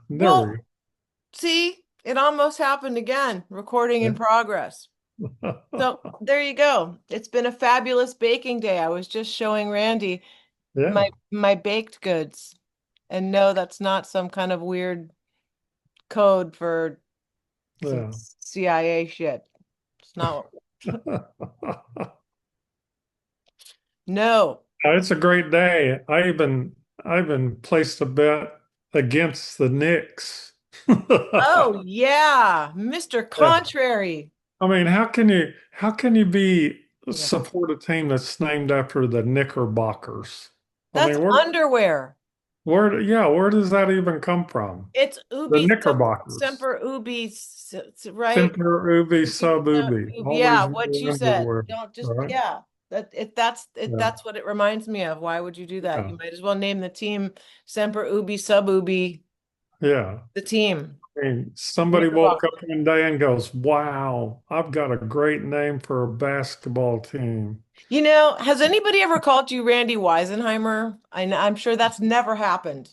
There we Well, see, it almost happened again. Recording in go. progress. So there you go. It's been a fabulous baking day. I was just showing Randy Yeah. my baked goods. And no, that's not some kind of weird code for some Yeah. CIA shit. It's not. No. It's a great day. I even placed a bet against the Knicks. Oh yeah, Mr. Yeah. Contrary. I mean, how can you be Yeah. support a team that's named after the Knickerbockers? I That's mean, underwear. where does that even come from? It's The ubi Knickerbockers. semper ubi, right? Semper ubi sub ubi. Yeah, Always what wear you said. underwear. Don't just, Right? yeah. Yeah. That's what it reminds me of. Why would you do that? Yeah. You might as well name the team Semper Ubi Sub Ubi, Yeah. the team. I mean, somebody woke up Knickerbocker. one day and goes, "Wow, I've got a great name for a basketball team." Has anybody ever called you Randy Weisenheimer? I'm sure that's never happened,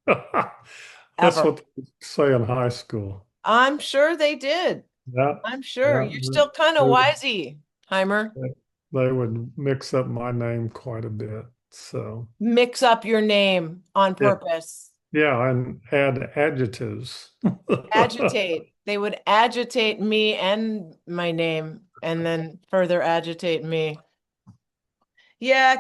That's ever. what they say in high school. I'm sure they did. Yeah, I'm sure. yeah, You're still kind of wisey, Heimer. they, they would mix up my name quite a bit. So, Mix up your name on yeah, purpose. yeah, and add adjectives. Agitate. They would agitate me and my name and then further agitate me. Yeah,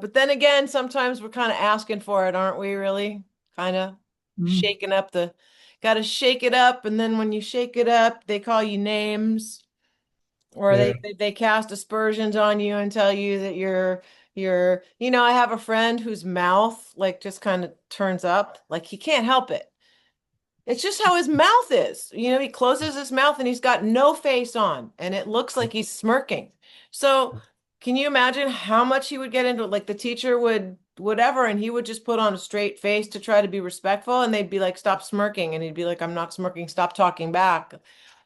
but then again, sometimes we're kind of asking for it, aren't we, really? Kind of Mm, shaking up got to shake it up. And then when you shake it up, they call you names or yeah, they cast aspersions on you and tell you that I have a friend whose mouth like just kind of turns up, like he can't help it. It's just how his mouth is. He closes his mouth and he's got no face on, and it looks like he's smirking. So, can you imagine how much he would get into it? Like the teacher would, whatever, and he would just put on a straight face to try to be respectful, and they'd be like, "Stop smirking," and he'd be like, "I'm not smirking. Stop talking back."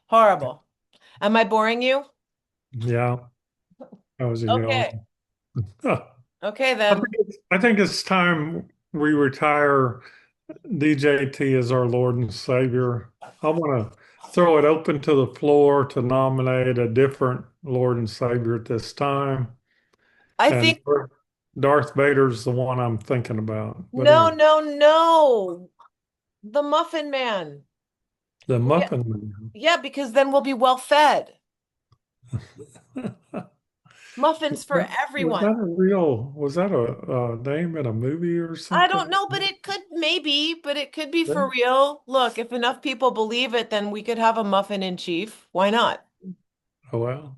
Horrible. Am I boring you? yeah. I was a young. Okay. Okay, then. I think it's time we retire DJT as our Lord and Savior. I want to throw it open to the floor to nominate a different Lord and Savior at this time. I And think Darth Vader's the one I'm thinking about. But no, anyway, no, no. The Muffin Man. the Yeah, Muffin Man. yeah, because then we'll be well fed. Muffins for Was everyone. that a name in a movie or I don't something? know, but it could be Yeah. for real. Look, if enough people believe it, then we could have a muffin in chief. Why not? Oh, well,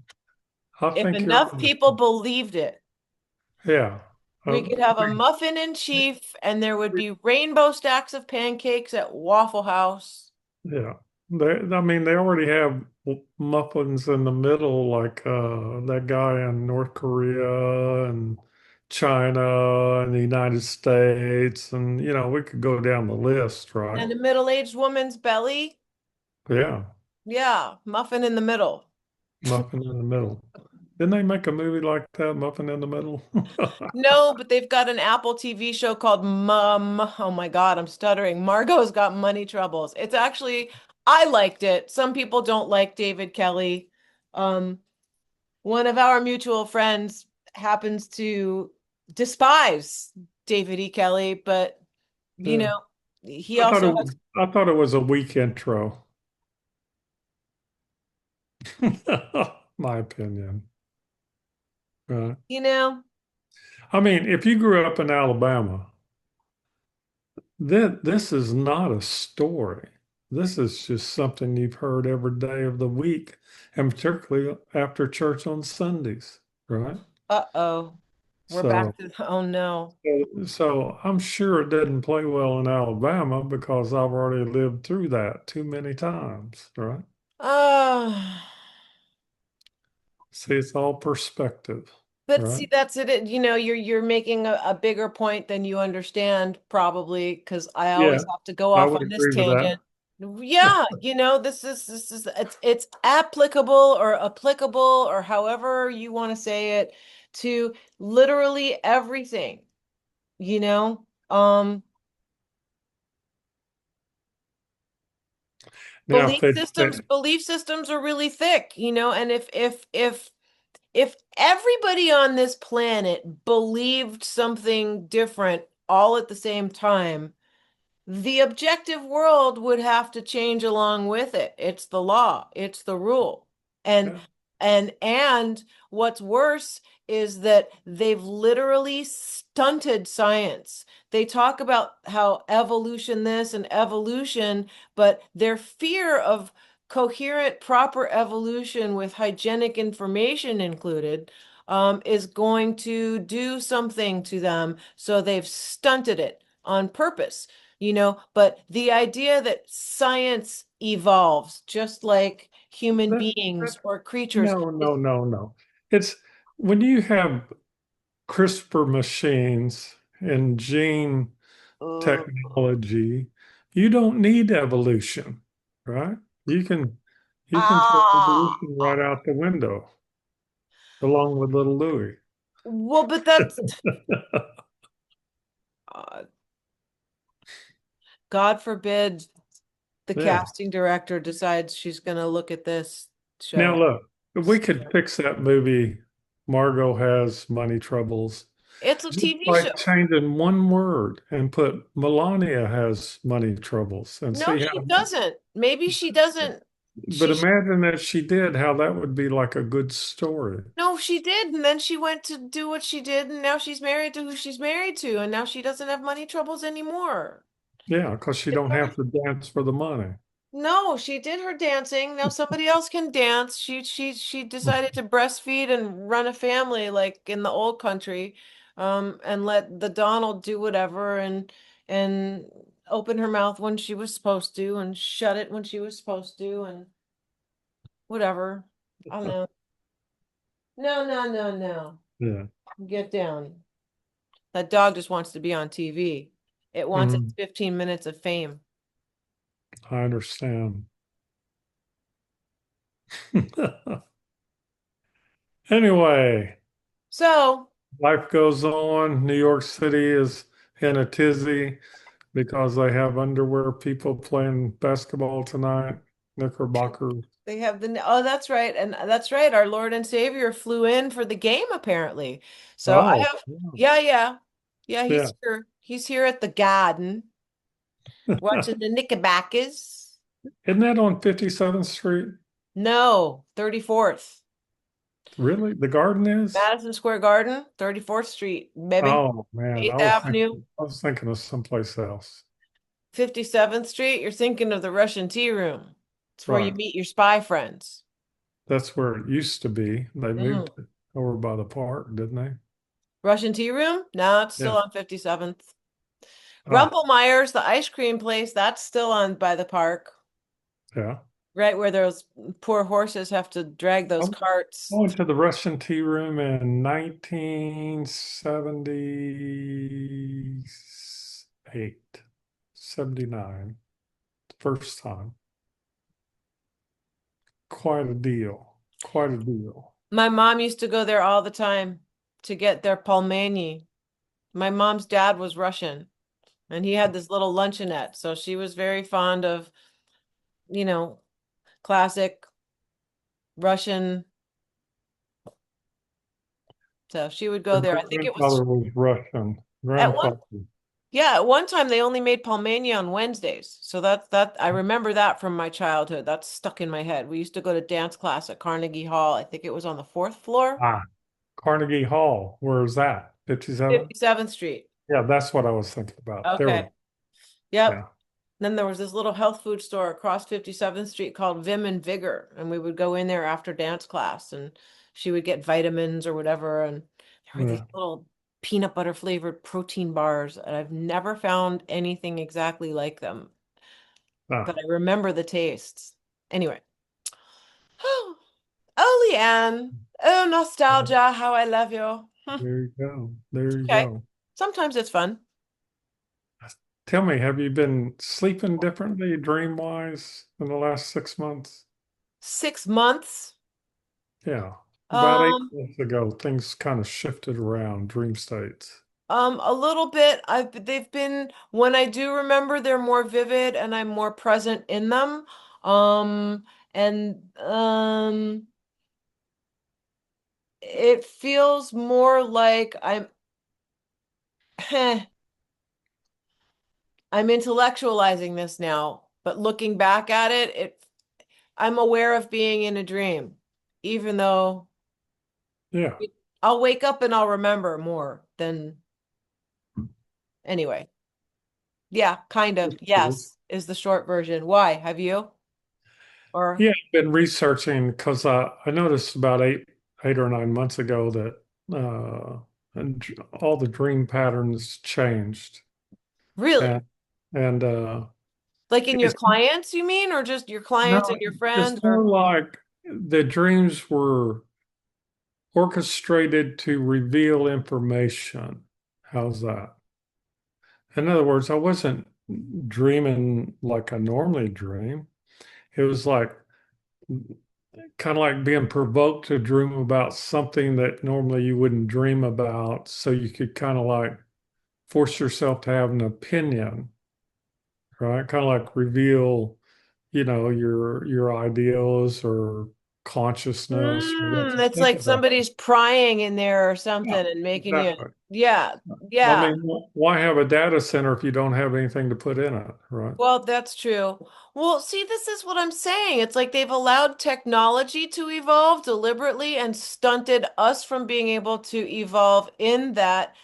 I If think you're enough right. people believed it, Yeah. we could have a muffin in chief and there would be rainbow stacks of pancakes at Waffle House. Yeah. I mean, they already have muffins in the middle, like that guy in North Korea and China and the United States. And, we could go down the list, right? And a middle-aged woman's belly. Yeah. Yeah, muffin in the middle. Muffin in the middle. Didn't they make a movie like that, Muffin in the Middle? No, but they've got an Apple TV show called Mum. Oh my God, I'm stuttering. Margot's got money troubles. It's actually, I liked it. Some people don't like David Kelly. Um, One of our mutual friends happens to despise David E. Kelly, but you Yeah. know, he also has, I thought it was a weak intro. My opinion. Right. you know, I mean, if you grew up in Alabama, then this is not a story. This is just something you've heard every day of the week, and particularly after church on Sundays, right? uh-oh, we're So, back to, oh no. so I'm sure it didn't play well in Alabama because I've already lived through that too many times, right? Uh, See, it's all perspective, But right? see, that's it. You're making a bigger point than you understand, probably, because I Yeah, always have to go I off would on this agree with that. tangent. Yeah, this is it's applicable or however you want to say it to literally everything, you know? Now, if they, Belief systems are really thick, and if everybody on this planet believed something different all at the same time, the objective world would have to change along with it. It's the law, it's the rule. And yeah, and what's worse is that they've literally stunted science. They talk about how evolution this and evolution, but their fear of coherent, proper evolution with hygienic information included is going to do something to them. So they've stunted it on purpose. But the idea that science evolves just like human that, beings that, or creatures no, is no, no, no. It's when you have CRISPR machines and gene uh, technology, you don't need evolution, right? You can you can throw ah evolution right out the window along with little Louie. well, but that's uh, God forbid the Yeah. casting director decides she's going to look at this Now show. look, we could fix that movie. Margot has money troubles. It's a Just TV by show. changing one word and put Melania has money troubles and No, see she how. doesn't. Maybe she doesn't. But She imagine if she did, how that would be like a good story. No, she did. And then she went to do what she did. And now she's married to who she's married to. And now she doesn't have money troubles anymore. Yeah, because she It's don't have to dance for the money. No, she did her dancing. Now somebody else can dance. She decided to breastfeed and run a family like in the old country, and let the Donald do whatever and open her mouth when she was supposed to and shut it when she was supposed to and whatever. I don't know. No, no, no, no. Yeah. Get down. That dog just wants to be on TV. It wants its Mhm. 15 minutes of fame. I understand. Anyway, So life goes on. New York City is in a tizzy because they have underwear people playing basketball tonight. Knickerbocker. oh, that's right. And that's right. Our Lord and Savior flew in for the game, apparently. So I Oh, have, yeah, yeah. Yeah, yeah. he's here. He's here at the garden watching the Knickerbockers. Isn't that on 57th Street? No, 34th. Really? The garden is? Madison Square Garden, 34th Street, baby. Oh man, 8th Avenue, I was thinking of someplace else. 57th Street. You're thinking of the Russian Tea Room. It's where you Right. meet your spy friends. That's where it used to be. They Mm. moved it over by the park, didn't they? Russian Tea Room? No, it's Yeah. still on 57th. Ah, Rumpelmeyer's, the ice cream place, that's still on by the park, yeah. right where those poor horses have to drag I those carts. went to the Russian tea room in 1978, 79. First time. Quite a deal. Quite a deal. My mom used to go there all the time to get their pelmeni. My mom's dad was Russian and he had this little luncheonette. So she was very fond of, you know, classic Russian. So she would go Her there. I great think it was grandfather was Russian. at one Grandfather. Yeah, at one time they only made pelmeni on Wednesdays. So that I remember that from my childhood. That's stuck in my head. We used to go to dance class at Carnegie Hall. I think it was on the fourth floor, Ah, Carnegie Hall. Where is that? 57? 57th Street. Yeah, that's what I was thinking about. There Okay. we Yep. Yeah. Then there was this little health food store across 57th Street called Vim and Vigor, and we would go in there after dance class and she would get vitamins or whatever, and there were these Yeah. little peanut butter flavored protein bars, and I've never found anything exactly like them, but Ah, I remember the tastes. Anyway. Oh, Leanne. Oh, nostalgia, how I love you. there you go. There you Okay. go. Sometimes it's fun. Tell me, have you been sleeping differently, dream wise, in the last 6 months? 6 months. Yeah. About eight Um, months ago, things kind of shifted around dream states. A little bit. They've been when I do remember, they're more vivid and I'm more present in them. And it feels more like I'm intellectualizing this now, but looking back at it, I'm aware of being in a dream, even though Yeah, I'll wake up and I'll remember more than anyway. Yeah, kind of. that's cool. Yes, is the short version. Why? Have you? Or Yeah, I've been researching because I noticed about 8 or 9 months ago that all the dream patterns changed, really? and and Like in your it's clients, you mean, or just your clients no, and your it's friends, more or like the dreams were orchestrated to reveal information. How's that? In other words, I wasn't dreaming like I normally dream. It was like kind of like being provoked to dream about something that normally you wouldn't dream about. So you could kind of like force yourself to have an opinion, right? Kind of like reveal, your ideals or consciousness or what you it's think like about. somebody's prying in there or Yeah, something and making you, exactly. yeah, I yeah. mean, why have a data center if you don't have anything to put in it, right? Well, that's true. Well, see, this is what I'm saying. It's like they've allowed technology to evolve deliberately and stunted us from being able to evolve in that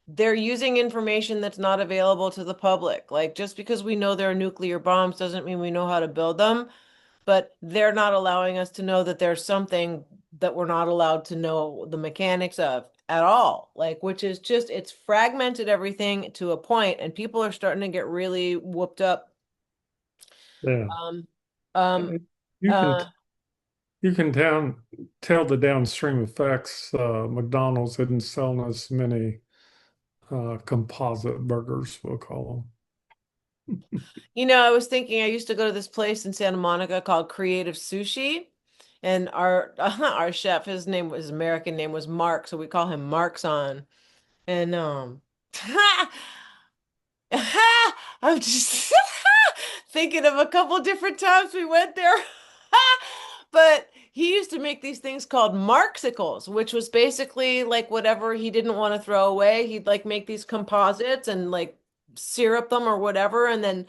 they're using information that's not available to the public. Like just because we know there are nuclear bombs doesn't mean we know how to build them, but they're not allowing us to know that there's something that we're not allowed to know the mechanics of at all. Like, which is just, it's fragmented everything to a point, and people are starting to get really whooped up. Yeah. Um, um, You can uh, you can tell the downstream effects. McDonald's isn't selling as many composite burgers, we'll call I was thinking I used to go to this place in Santa Monica called Creative Sushi. And our our chef, his American name was Mark, so we call him Mark's on. And I'm just thinking of a couple different times we went there. But he used to make these things called marksicles, which was basically like whatever he didn't want to throw away. He'd like make these composites and like syrup them or whatever, and then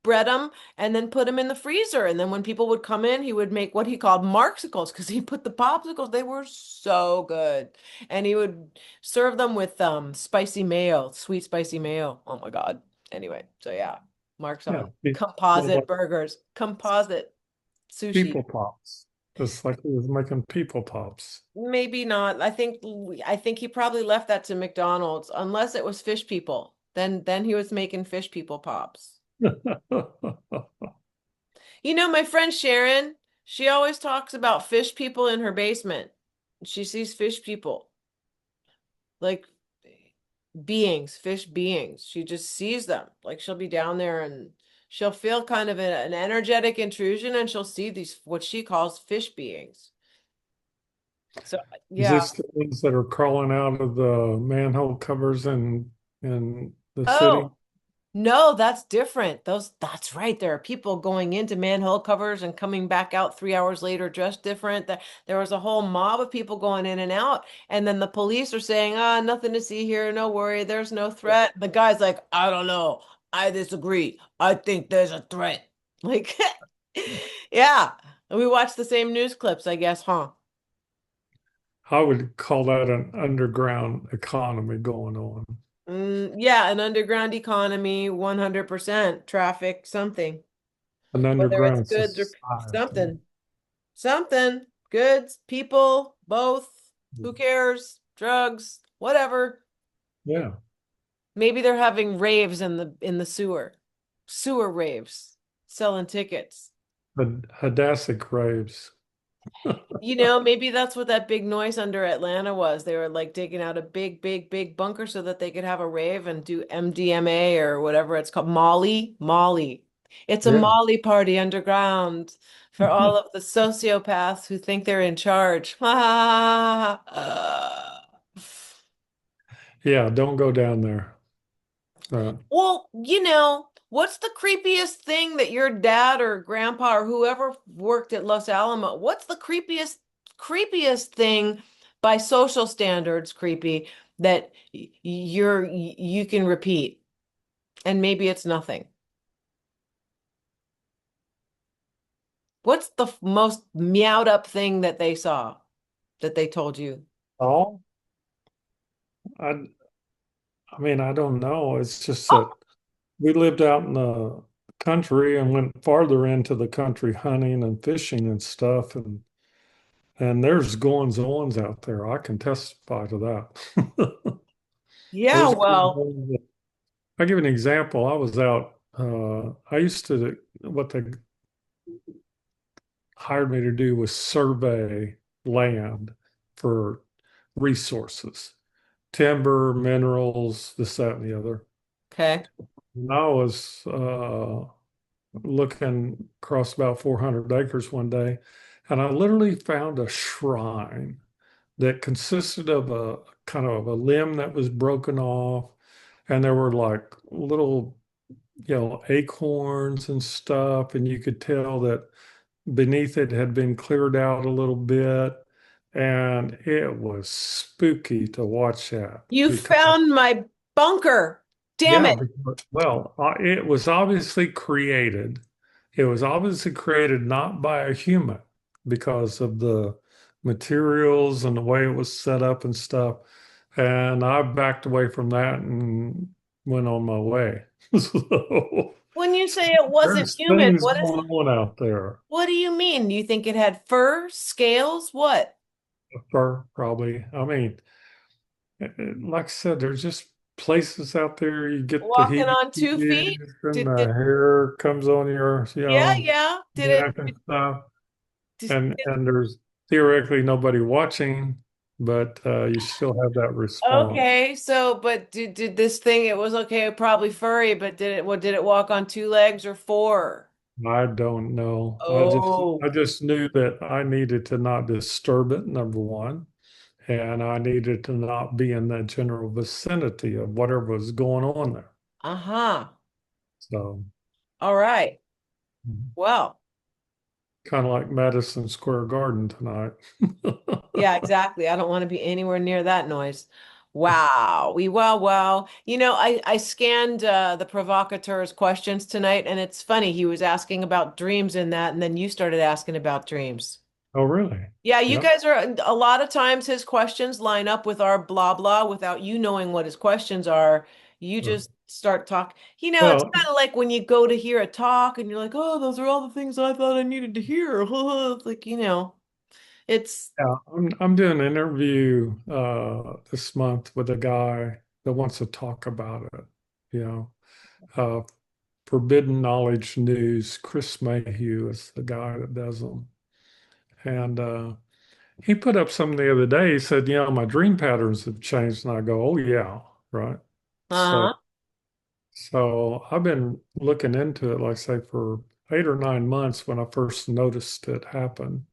bread them and then put them in the freezer. And then when people would come in, he would make what he called marksicles because he put the popsicles, they were so good. And he would serve them with spicy mayo, sweet spicy mayo. Oh my God. Anyway, so yeah, Mark's them. on Yeah, well, composite like burgers, composite sushi. people pops. It's like he was making people pops. Maybe not. I think he probably left that to McDonald's unless it was fish people. Then he was making fish people pops. My friend Sharon, she always talks about fish people in her basement. She sees fish people, like beings, fish beings. She just sees them. Like she'll be down there and she'll feel kind of an energetic intrusion and she'll see these, what she calls fish beings. So, Is yeah. this the ones that are crawling out of the manhole covers in the city? Oh, no, that's different. That's right. There are people going into manhole covers and coming back out 3 hours later dressed different. There was a whole mob of people going in and out. And then the police are saying, nothing to see here. No worry. There's no threat. The guy's like, I don't know. I disagree. I think there's a threat. Like, yeah. We watched the same news clips, I guess, huh? I would call that an underground economy going on. Yeah, an underground economy, 100% traffic, something, An whether it's underground goods or society. something. Something. Goods, people, both. Who cares? Drugs, whatever. Yeah. Maybe they're having raves in the sewer. Sewer raves, selling tickets. Hadasic raves. Maybe that's what that big noise under Atlanta was. They were like digging out a big, big, big bunker so that they could have a rave and do MDMA or whatever it's called. Molly, Molly. It's a Yeah. Molly party underground for all of the sociopaths who think they're in charge. Yeah, don't go down there. Right. Well, what's the creepiest thing that your dad or grandpa or whoever worked at Los Alamos, what's the creepiest thing by social standards creepy that you can repeat? And maybe it's nothing. What's the most meowed up thing that they saw that they told you? Oh, I, I mean, I don't know. It's just Oh, that we lived out in the country and went farther into the country hunting and fishing and stuff, and there's goings-ons out there. I can testify to that. yeah, There's well, goings-ons. I'll give you an example. I was out, I used to, what they hired me to do was survey land for resources, timber, minerals, this, that, and the other. okay. And I was looking across about 400 acres one day, and I literally found a shrine that consisted of a kind of a limb that was broken off, and there were like little, acorns and stuff, and you could tell that beneath it had been cleared out a little bit, and it was spooky to watch that You because found my bunker. Damn yeah, it. because, well, it was obviously created. It was obviously created not by a human because of the materials and the way it was set up and stuff. And I backed away from that and went on my way. So When you say it wasn't there's human, things going on out there. what do you mean? Do you think it had fur, scales? What? Fur, probably. I mean, like I said, there's just places out there you get the Walking heat on 2 feet? and Did, the did hair comes on your, yeah, yeah. neck and stuff. Did And there's theoretically nobody watching, but you still have that response. okay, so but did this thing it was okay, probably furry, but did it walk on two legs or four? I don't know. I Oh. just knew that I needed to not disturb it, number one, and I needed to not be in the general vicinity of whatever was going on there. Uh-huh. So All right. Well, kind of like Madison Square Garden tonight. yeah, exactly. I don't want to be anywhere near that noise. Wow. Wow. I scanned the provocateur's questions tonight, and it's funny. He was asking about dreams in that, and then you started asking about dreams. Oh, really? Yeah, you Yep. guys are a lot of times his questions line up with our blah blah without you knowing what his questions are. You just start talking. It's Well, kind of like when you go to hear a talk and you're like, "Oh, those are all the things I thought I needed to hear." It's like, it's yeah, I'm doing an interview this month with a guy that wants to talk about it. You know, uh, Forbidden Knowledge News. Chris Mayhew is the guy that does them, and he put up something the other day. He said, my dream patterns have changed," and I go, "Oh yeah, right." So, uh-huh. so I've been looking into it, like I say, for 8 or 9 months when I first noticed it happen,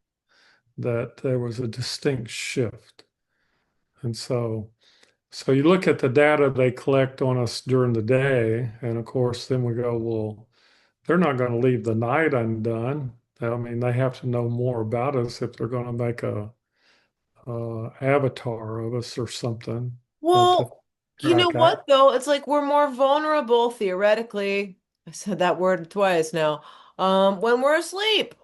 that there was a distinct shift. And so you look at the data they collect on us during the day, and of course, then we go, well, they're not going to leave the night undone. I mean, they have to know more about us if they're going to make a avatar of us or something to Well, you know track out. what though? It's like we're more vulnerable theoretically. I said that word twice now. When we're asleep.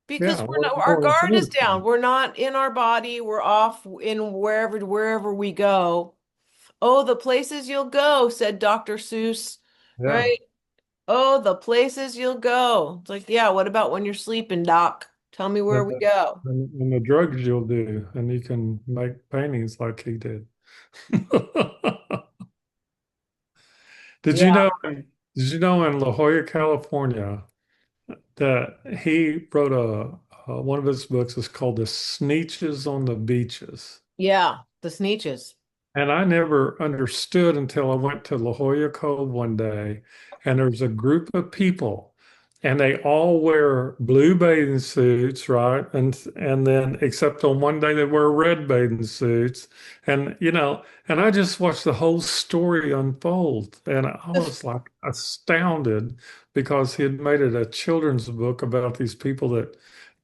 Because Yeah, we're not, our more guard is down. information. We're not in our body. We're off in wherever we go. Oh, the places you'll go, said Dr. Seuss, Yeah, right? Oh, the places you'll go. It's like, yeah, what about when you're sleeping, Doc? Tell me where and we the, go. and the drugs you'll do, and you can make paintings like he did. Did you Yeah. know? Did you know in La Jolla, California, that he wrote one of his books is called The Sneetches on the Beaches. Yeah, the Sneetches. And I never understood until I went to La Jolla Cove one day, and there was a group of people, and they all wear blue bathing suits, right? And then except on one day they wear red bathing suits, and and I just watched the whole story unfold, and I was like astounded because he had made it a children's book about these people that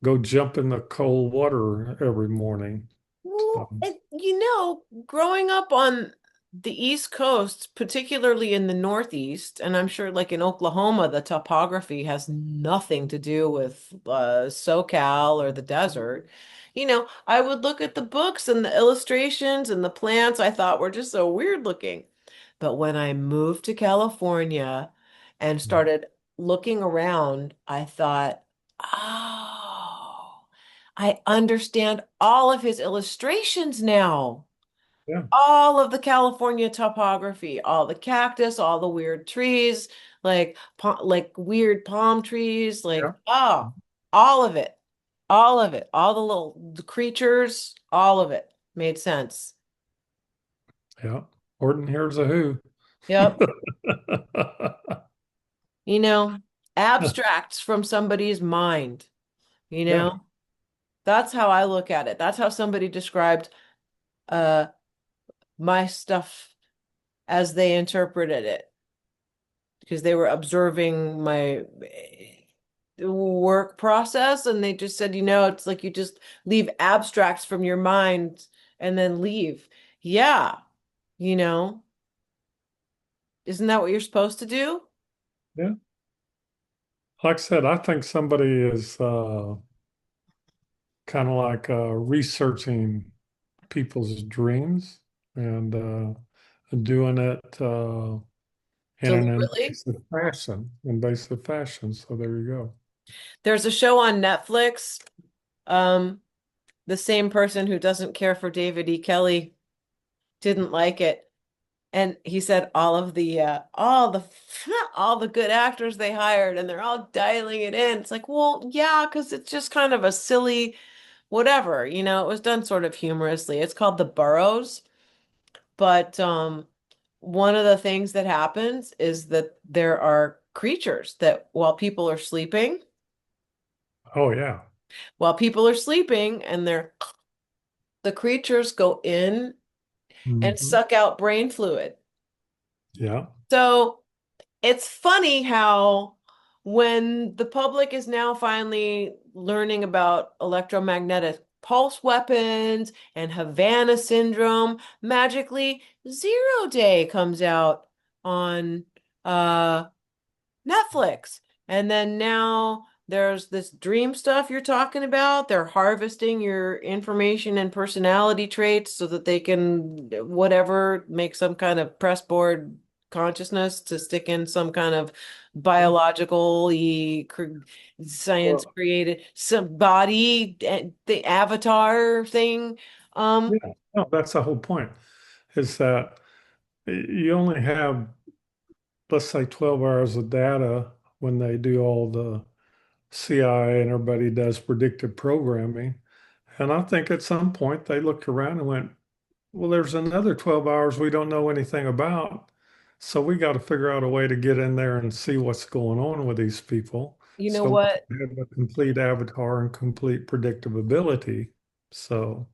go jump in the cold water every morning. So, Well, growing up on the East Coast, particularly in the Northeast, and I'm sure like in Oklahoma, the topography has nothing to do with SoCal or the desert. I would look at the books and the illustrations and the plants I thought were just so weird looking. But when I moved to California and started looking around, I thought, oh, I understand all of his illustrations now. yeah, All of the California topography, all the cactus, all the weird trees, like weird palm trees, yeah, all of it. All of it. All the little creatures, all of it made sense. yeah. Horton hears a who. Yep. You know, abstracts from somebody's mind, you Yeah, know? That's how I look at it. That's how somebody described uh my stuff as they interpreted it because they were observing my work process and they just said, it's like you just leave abstracts from your mind and then leave. Yeah, you know, isn't that what you're supposed to do? yeah. Like I said, I think somebody is kind of like researching people's dreams and doing it in an Deliberately. invasive fashion. So there you go. There's a show on Netflix. Um, the same person who doesn't care for David E. Kelly didn't like it. And he said all the good actors they hired and they're all dialing it in. It's like, well, yeah, because it's just kind of a silly whatever, it was done sort of humorously. It's called The Burrows, but one of the things that happens is that there are creatures that Oh yeah. while people are sleeping and the creatures go in and Hmm. suck out brain fluid. Yeah. So it's funny how when the public is now finally learning about electromagnetic pulse weapons and Havana syndrome, magically Zero Day comes out on uh Netflix. And then now there's this dream stuff you're talking about. They're harvesting your information and personality traits so that they can, whatever, make some kind of press board consciousness to stick in some kind of biological science Well, created some body, the avatar thing. yeah. Um, No, that's the whole point. Is that you only have, let's say, 12 hours of data when they do all the CI and everybody does predictive programming. And I think at some point they looked around and went, well, there's another 12 hours we don't know anything about. So we got to figure out a way to get in there and see what's going on with these people. you know So we what? can have a complete avatar and complete predictability. So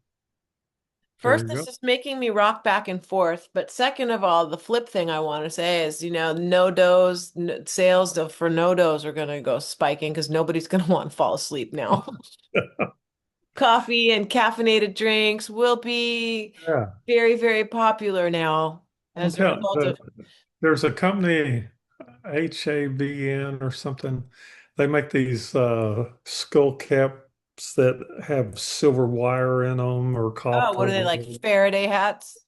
there First, you this go. is making me rock back and forth. But second of all, the flip thing I want to say is, no dos sales for no dos are going to go spiking because nobody's going to want to fall asleep now. Coffee and caffeinated drinks will be Yeah. very, very popular now I'm as a telling result of, there's a company, HAVN or something. They make these skull caps that have silver wire in them or oh, what copper. are they like, Faraday hats?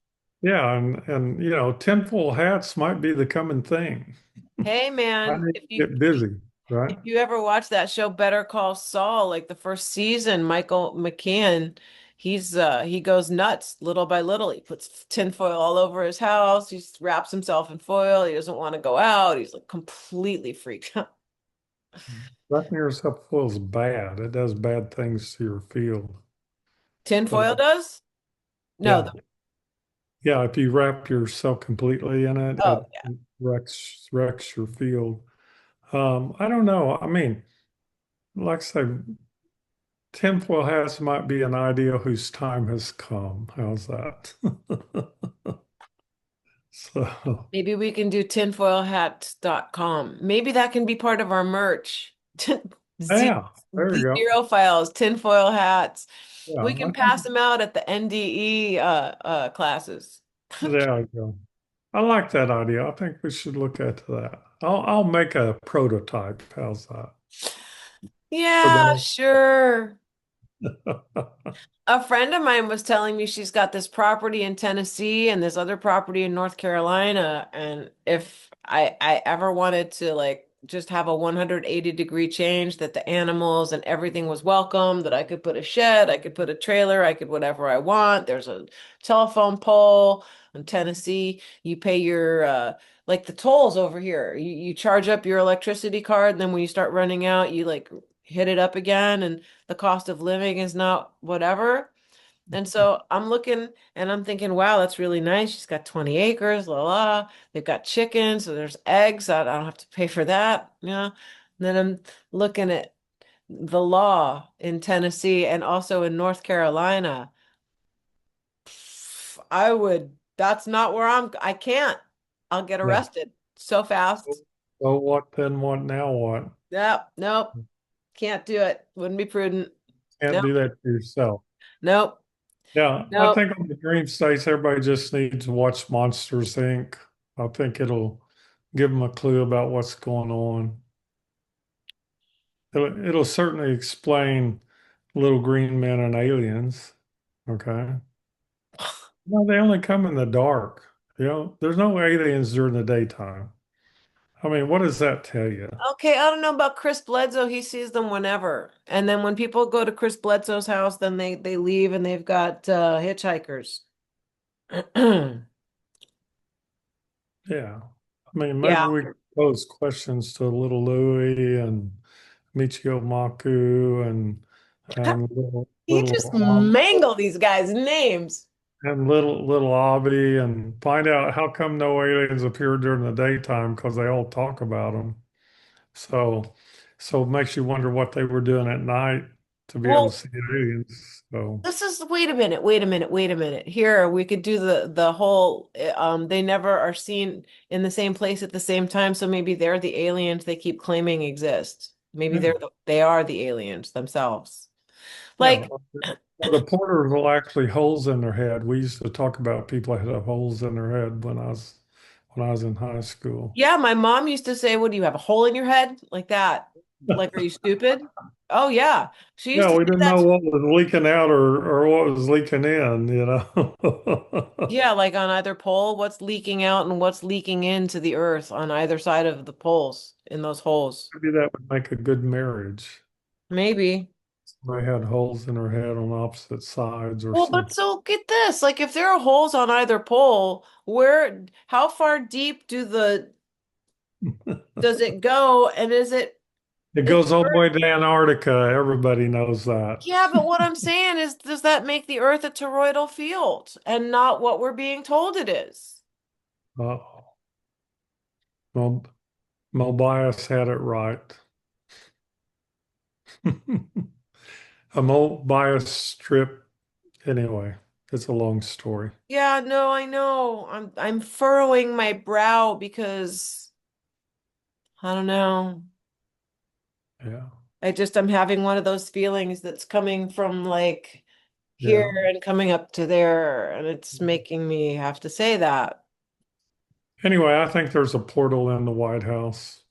Yeah, and tinfoil hats might be the coming thing. Hey, I man, need to get busy, right? if you ever watch that show Better Call Saul, like the first season, Michael McCann, he goes nuts little by little. He puts tinfoil all over his house. He wraps himself in foil. He doesn't want to go out. He's like completely freaked out. Wrapping yourself full is bad. It does bad things to your field. But Tinfoil does? No, yeah, yeah, if you wrap yourself completely in it, oh it wrecks your field. I don't know. I mean, like I said, tinfoil hats might be an idea whose time has come. How's that? So, Maybe we can do tinfoilhats.com. Maybe that can be part of our merch. yeah, there you The go. zero files, tinfoil hats. Yeah, We I can think pass them out at the NDE classes. there you go. I like that idea. I think we should look at that. I'll make a prototype. How's that? For Yeah, that. sure. A friend of mine was telling me she's got this property in Tennessee and this other property in North Carolina. And if I ever wanted to like just have a 180-degree change, that the animals and everything was welcome, that I could put a shed, I could put a trailer, I could whatever I want. There's a telephone pole in Tennessee. You pay your like the tolls over here. You charge up your electricity card, and then when you start running out, you like hit it up again, and the cost of living is not whatever. And so I'm looking and I'm thinking, wow, that's really nice. She's got 20 acres, la la. They've got chickens, so there's eggs. I don't have to pay for that. Yeah. And then I'm looking at the law in Tennessee and also in North Carolina. That's not where I can't. I'll get Yeah. arrested so fast. So what then? What now? What? Yep, nope, can't do it. Wouldn't be prudent. Can't Nope, do that to yourself. nope, Yeah, I nope. think on the dream states, everybody just needs to watch Monsters Inc. I think it'll give them a clue about what's going on. It'll certainly explain little green men and aliens. Okay. No, they only come in the dark. There's no aliens during the daytime. I mean, what does that tell you? Okay, I don't know about Chris Bledsoe. He sees them whenever. And then when people go to Chris Bledsoe's house, then they leave and they've got hitchhikers. Yeah. I mean, maybe Yeah. we could pose questions to little Louie and Michio Maku and You just mangle these guys' names. little Avi and find out how come no aliens appear during the daytime because they all talk about them. So so it makes you wonder what they were doing at night to be able to Well, see aliens. So this is wait a minute, wait a minute, wait a minute. Here we could do the whole they never are seen in the same place at the same time, so maybe they're the aliens they keep claiming exist. Maybe yeah, they are the aliens themselves. yeah. Like, Or the porters will actually holes in their head. We used to talk about people that have holes in their head when I was in high school. yeah, my mom used to say, "What do you have a hole in your head?" Like that. Like, are you stupid? Oh yeah. She used Yeah, to we say didn't know that. what was leaking out or what was leaking in. Yeah, like on either pole, what's leaking out and what's leaking into the earth on either side of the poles in those holes. Maybe that would make a good marriage. Maybe. They had holes in her head on opposite sides or Well, but something. so get this, like if there are holes on either pole, how far deep does it go? And It is goes all the way to Antarctica. Everybody knows that. Yeah, but what I'm saying is, does that make the Earth a toroidal field and not what we're being told it is? Oh, well, Mobius had it right. A Mobius strip. Anyway, it's a long story. Yeah, no, I know. I'm furrowing my brow because I don't know. Yeah, I'm having one of those feelings that's coming from like here yeah. and coming up to there, and it's making me have to say that. Anyway, I think there's a portal in the White House.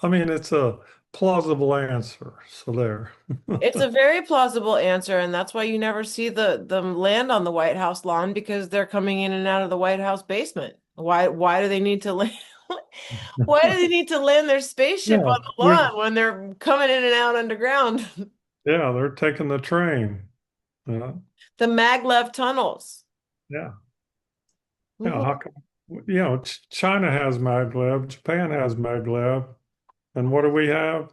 I mean, it's a plausible answer. So there. It's a very plausible answer, and that's why you never see the land on the White House lawn because they're coming in and out of the White House basement. Why do they need to land? Why do they need to land their spaceship Yeah, on the lawn when they're coming in and out underground? yeah, they're taking the train. Yeah, The maglev tunnels. yeah, yeah. How Mhm. come, China has maglev, Japan has maglev, and what do we have?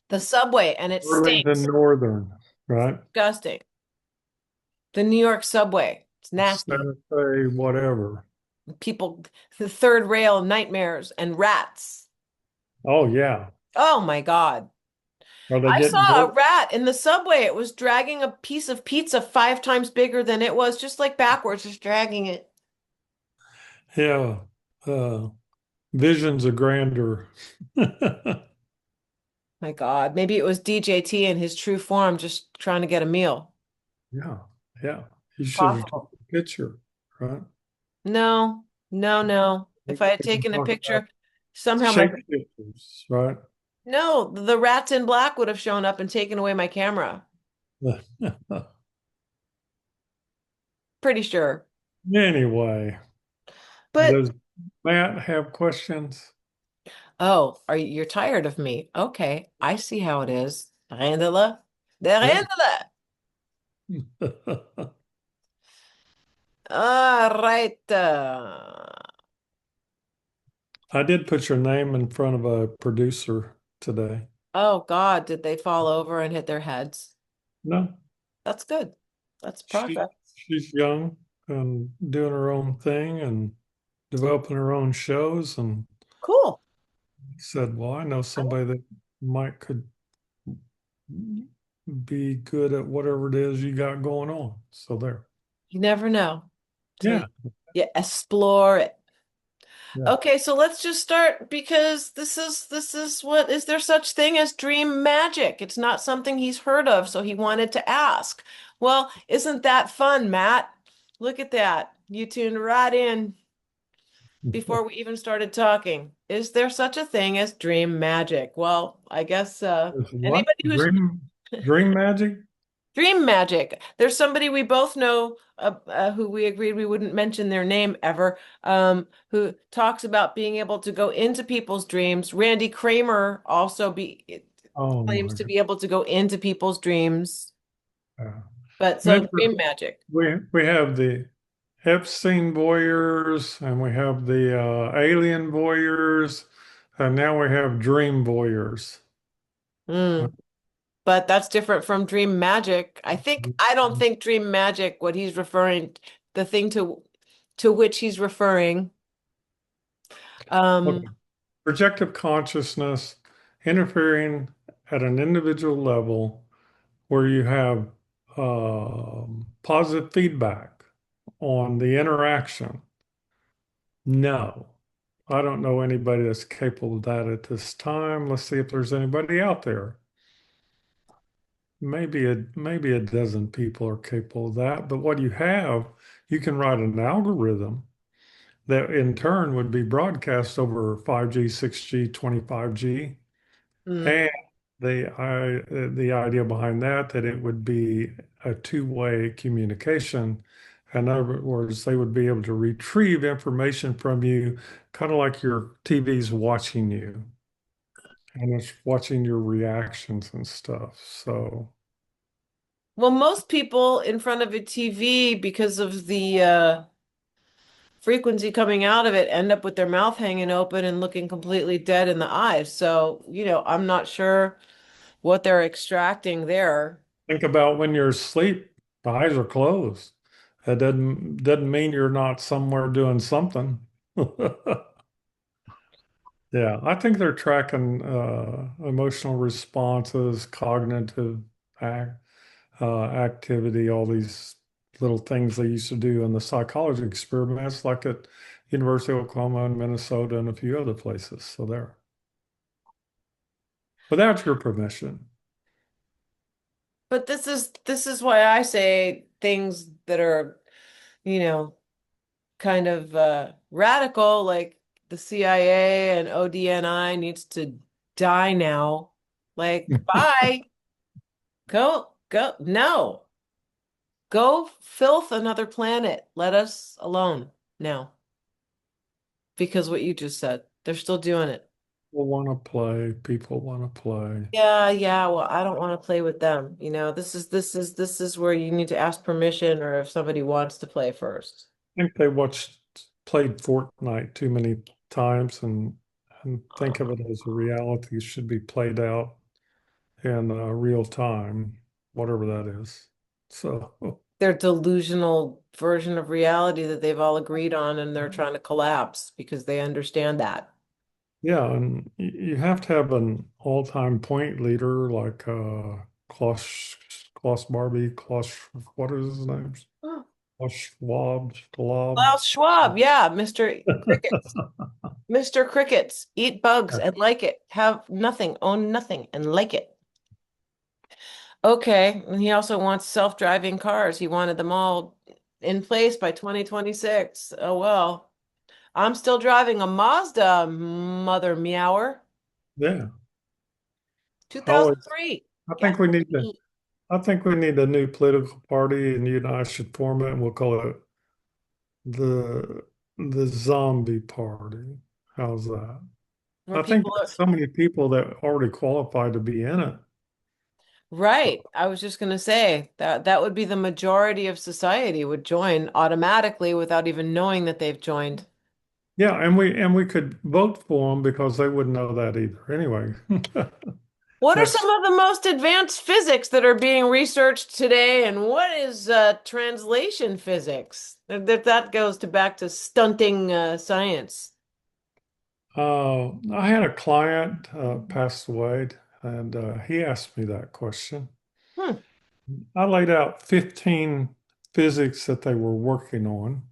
The subway, and it Burlington stinks. Northern, right? Disgusting. The New York subway. It's nasty. Santa Fe, whatever. People, the third rail nightmares and rats. Oh yeah. Oh my God. Are they I getting saw big? a rat in the subway. It was dragging a piece of pizza 5 times bigger than it was, just like backwards, just dragging it. Yeah. Uh, Visions of grandeur. My God. Maybe it was DJT in his true form, just trying to get a meal. Yeah. Yeah. You should have taken Possible. a picture, right? No, no, no. We If I had can taken a talk about picture, somehow my, shape pictures, right? no, the rats in black would have shown up and taken away my camera. Pretty sure. Anyway, But does Matt have questions? oh, you're tired of me. Okay, I see how it is. Rendela. De Yeah. rendela. All right. I did put your name in front of a producer today. Oh God, did they fall over and hit their heads? No, That's good. That's she progress. she's young and doing her own thing and developing her own shows and Cool. said, "Well, I know somebody that might could be good at whatever it is you got going on." So there. You never know till Yeah, you explore it. yeah. Okay, so let's just start because this is what is there such thing as dream magic? It's not something he's heard of, so he wanted to ask. Well, isn't that fun, Matt? Look at that. You tuned right in before we even started talking. Is there such a thing as dream magic? Well, I guess Is what? anybody who's Dream magic? dream magic. There's somebody we both know who we agreed we wouldn't mention their name ever, who talks about being able to go into people's dreams. Randy Kramer also Oh claims my to God. be able to go into people's dreams. Yeah. But so Remember, dream magic. we have the Epstein voyeurs and we have the alien voyeurs and now we have dream voyeurs. Mm. But that's different from dream magic. I don't think dream magic, what he's referring, the thing to which he's referring. Okay. Um, Projective consciousness interfering at an individual level where you have positive feedback on the interaction. No, I don't know anybody that's capable of that at this time. Let's see if there's anybody out there. Maybe a dozen people are capable of that. But what you have, you can write an algorithm that in turn would be broadcast over 5G, 6G, 25G. mm. And the idea behind that it would be a two-way communication. In other words, they would be able to retrieve information from you, kind of like your TV's watching you and it's watching your reactions and stuff. So, Well, most people in front of a TV, because of the frequency coming out of it, end up with their mouth hanging open and looking completely dead in the eyes. So, I'm not sure what they're extracting there. think about when you're asleep, the eyes are closed. That doesn't mean you're not somewhere doing something. Yeah, I think they're tracking emotional responses, cognitive act, activity, all these little things they used to do in the psychology experiments, like at University of Oklahoma and Minnesota and a few other places. So there, without your permission. But this is why I say things that are, you know, kind of radical, like the CIA and ODNI needs to die now. Like, bye. Go. No. Go filth another planet. Let us alone now. Because what you just said, they're still doing it. People want to play. People want to play. Yeah, yeah. Well, I don't want to play with them. This is where you need to ask permission or if somebody wants to play first. I think they played Fortnite too many times and think of it as a reality should be played out in real time, whatever that is. So. their delusional version of reality that they've all agreed on and they're trying to collapse because they understand that. Yeah, and you have to have an all-time point leader like Klaus Barbie, Klaus, what is his name? Oh. Klaus Schwab. Klaus Schwab, yeah, Mr. Crickets. Mr. Crickets, eat bugs and like it. Have nothing, own nothing, and like it. Okay, and he also wants self-driving cars. He wanted them all in place by 2026. Oh well. I'm still driving a Mazda, mother meower. Yeah. I always, 2003. I think we need to, Gasoline. I think we need a new political party, and you and I should form it, and we'll call it the the Zombie Party. How's that? Where I think people are there's so many people that already qualify to be in it. right. I was just gonna say that that would be the majority of society would join automatically without even knowing that they've joined. Yeah, and we could vote for them because they wouldn't know that either. Anyway, What are some that's of the most advanced physics that are being researched today, and what is translation physics? That goes to back to stunting science. I had a client passed away, and he asked me that question. Hmm. I laid out 15 physics that they were working on,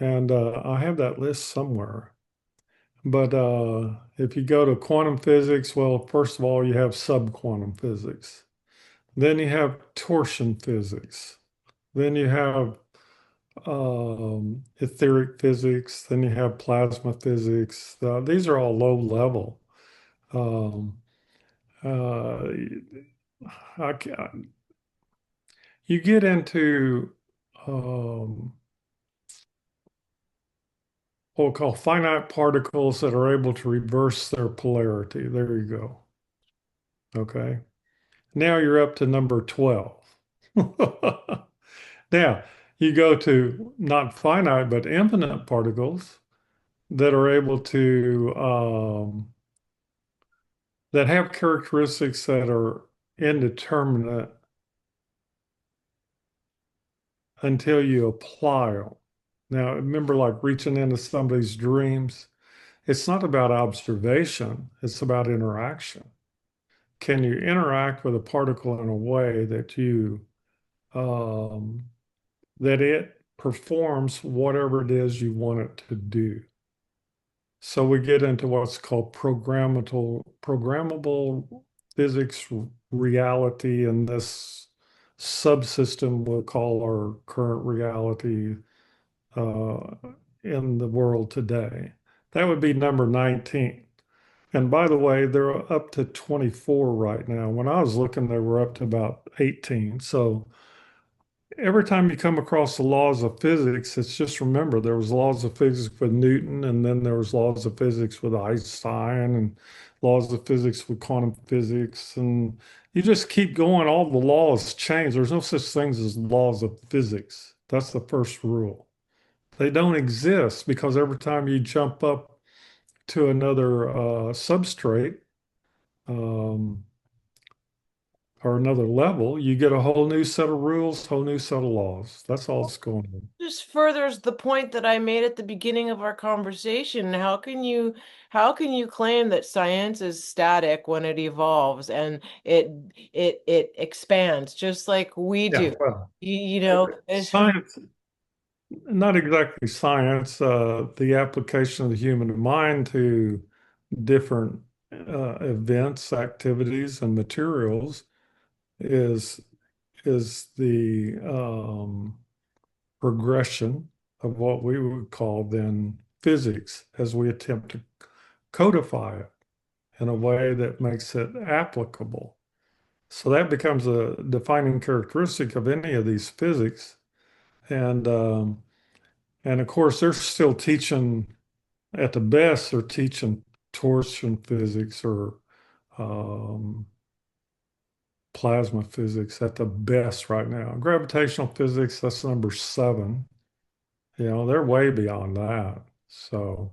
and I have that list somewhere. But if you go to quantum physics, well, first of all, you have subquantum physics. Then you have torsion physics. Then you have etheric physics. Then you have plasma physics. These are all low level. Um, uh, you get into um, what we call finite particles that are able to reverse their polarity. There you go. Okay. Now you're up to number 12. Now you go to not finite, but infinite particles that are able to, that have characteristics that are indeterminate until you apply them. Now, remember, like reaching into somebody's dreams, it's not about observation, it's about interaction. Can you interact with a particle in a way that um, that it performs whatever it is you want it to do? So we get into what's called programmable physics reality, and this subsystem we'll call our current reality uh, in the world today. That would be number 19. And by the way, they're up to 24 right now. When I was looking, they were up to about 18. So every time you come across the laws of physics, it's just remember there was laws of physics with Newton, and then there was laws of physics with Einstein, and laws of physics with quantum physics, and you just keep going. All the laws change. There's no such things as laws of physics. That's the first rule. They don't exist because every time you jump up to another substrate um, or another level, you get a whole new set of rules, whole new set of laws. That's all that's going on. Just furthers the point that I made at the beginning of our conversation. How can you claim that science is static when it evolves and it expands just like we Yeah, do? well, You know, science, not exactly science, the application of the human mind to different events, activities, and materials is is the progression of what we would call then physics as we attempt to codify it in a way that makes it applicable. So that becomes a defining characteristic of any of these physics. And and of course, they're still teaching at the best. They're teaching torsion physics or um, plasma physics at the best right now. Gravitational physics, that's number 7. You know, they're way beyond that. So.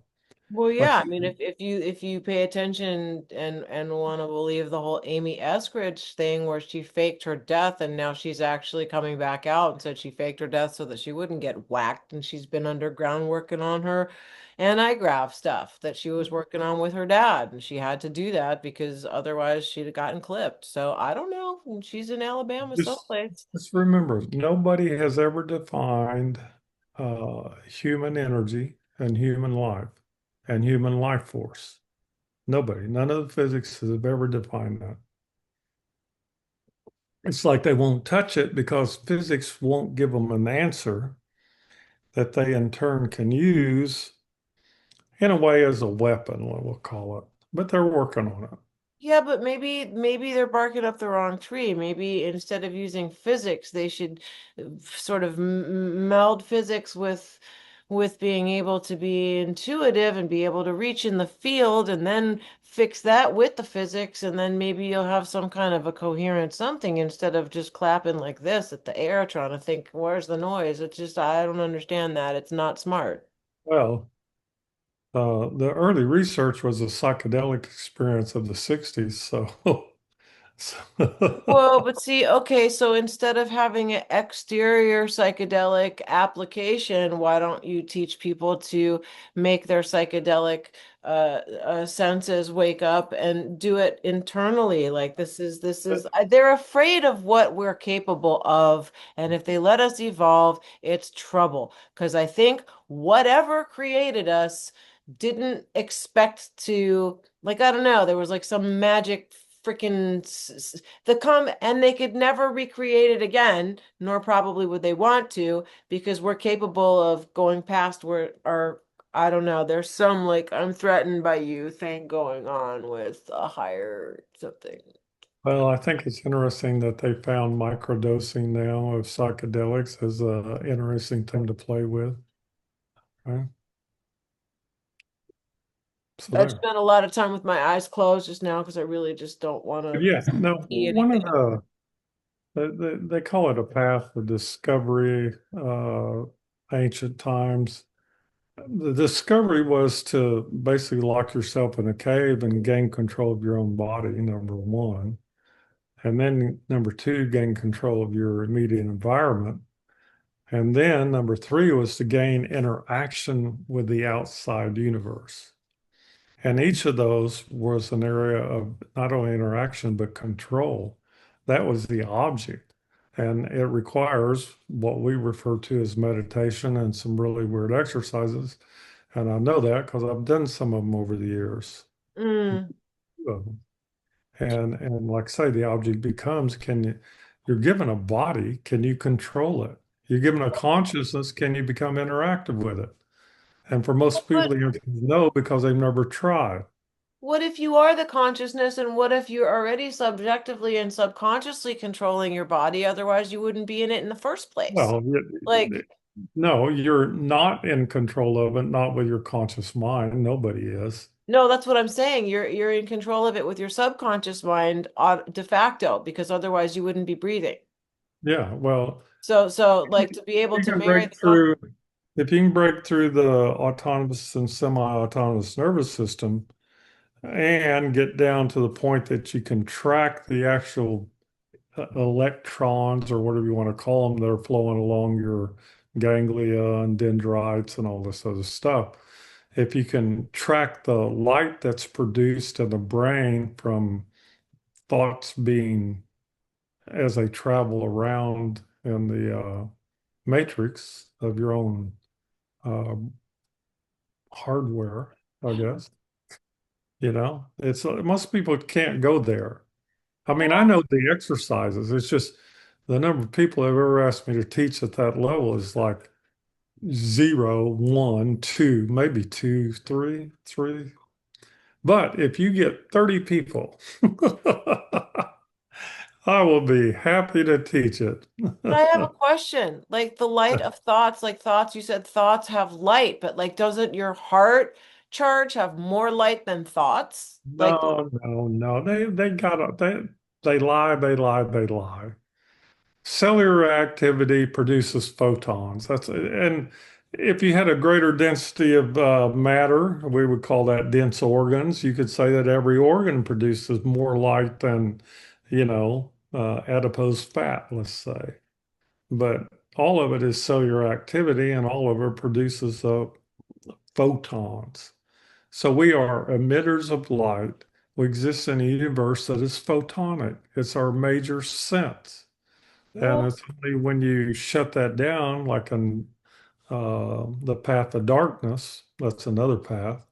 Well, Like, yeah, I mean, if you pay attention and want to believe the whole Amy Eskridge thing where she faked her death and now she's actually coming back out and said she faked her death so that she wouldn't get whacked, and she's been underground working on her anti-grav stuff that she was working on with her dad, and she had to do that because otherwise she'd have gotten clipped. So I don't know. And she's in Alabama just someplace. just remember, nobody has ever defined human energy and human life and human life force. Nobody, none of the physicists have ever defined that. It's like they won't touch it because physics won't give them an answer that they in turn can use in a way as a weapon, what we'll call it. But they're working on it. Yeah, but maybe they're barking up the wrong tree. Maybe instead of using physics, they should sort of meld physics with being able to be intuitive and be able to reach in the field and then fix that with the physics, and then maybe you'll have some kind of a coherent something instead of just clapping like this at the air trying to think, where's the noise? It's just I don't understand that. It's not smart. Well, the early research was a psychedelic experience of the 60s. So Well, but see, okay, so instead of having an exterior psychedelic application, why don't you teach people to make their psychedelic senses wake up and do it internally? Like they're afraid of what we're capable of, and if they let us evolve, it's trouble. Because I think whatever created us didn't expect to, like, I don't know, there was like some magic freaking and they could never recreate it again, nor probably would they want to, because we're capable of going past where our, I don't know, there's some like I'm threatened by you thing going on with a higher something. well, I think it's interesting that they found microdosing now of psychedelics as a interesting thing to play with. Right? So I there. spent a lot of time with my eyes closed just now because I really just don't want But to yeah, no, see one of anything. they call it a path of discovery, ancient times. The discovery was to basically lock yourself in a cave and gain control of your own body, number one. And then number two, gain control of your immediate environment. And then number three was to gain interaction with the outside universe. And each of those was an area of not only interaction, but control. That was the object. And it requires what we refer to as meditation and some really weird exercises. And I know that because I've done some of them over the years. Mm. Um, and like I say, the object becomes, you're given a body, can you control it? You're given a consciousness, can you become interactive with it? And for most people, But the answer is no, because they've never tried. what if you are the consciousness, and what if you're already subjectively and subconsciously controlling your body? Otherwise, you wouldn't be in it in the first place. Well, Like, no, you're not in control of it, not with your conscious mind. Nobody is. no, that's what I'm saying. You're in control of it with your subconscious mind de facto, because otherwise you wouldn't be breathing. Yeah, well, So like to be able you to can marry break the con through, if you can break through the autonomous and semi-autonomous nervous system and get down to the point that you can track the actual electrons or whatever you want to call them that are flowing along your ganglia and dendrites and all this other stuff. If you can track the light that's produced in the brain from thoughts being as they travel around in the matrix of your own uh, hardware, I guess, most people can't go there. I mean, I well, know the exercises. It's just the number of people have ever asked me to teach at that level is like zero, one, two, maybe two, three. But if you get 30 people, I will be happy to teach it. but I have a question. Like the light of thoughts, like thoughts, you said thoughts have light, but like doesn't your heart charge have more light than thoughts? Like No, no, no. They lie, they lie. Cellular activity produces photons. That's and If you had a greater density of matter, we would call that dense organs. You could say that every organ produces more light than, adipose fat, let's say. But all of it is cellular activity and all of it produces photons. So we are emitters of light. We exist in a universe that is photonic. It's our major sense. And Well, it's only when you shut that down, like in the path of darkness, that's another path,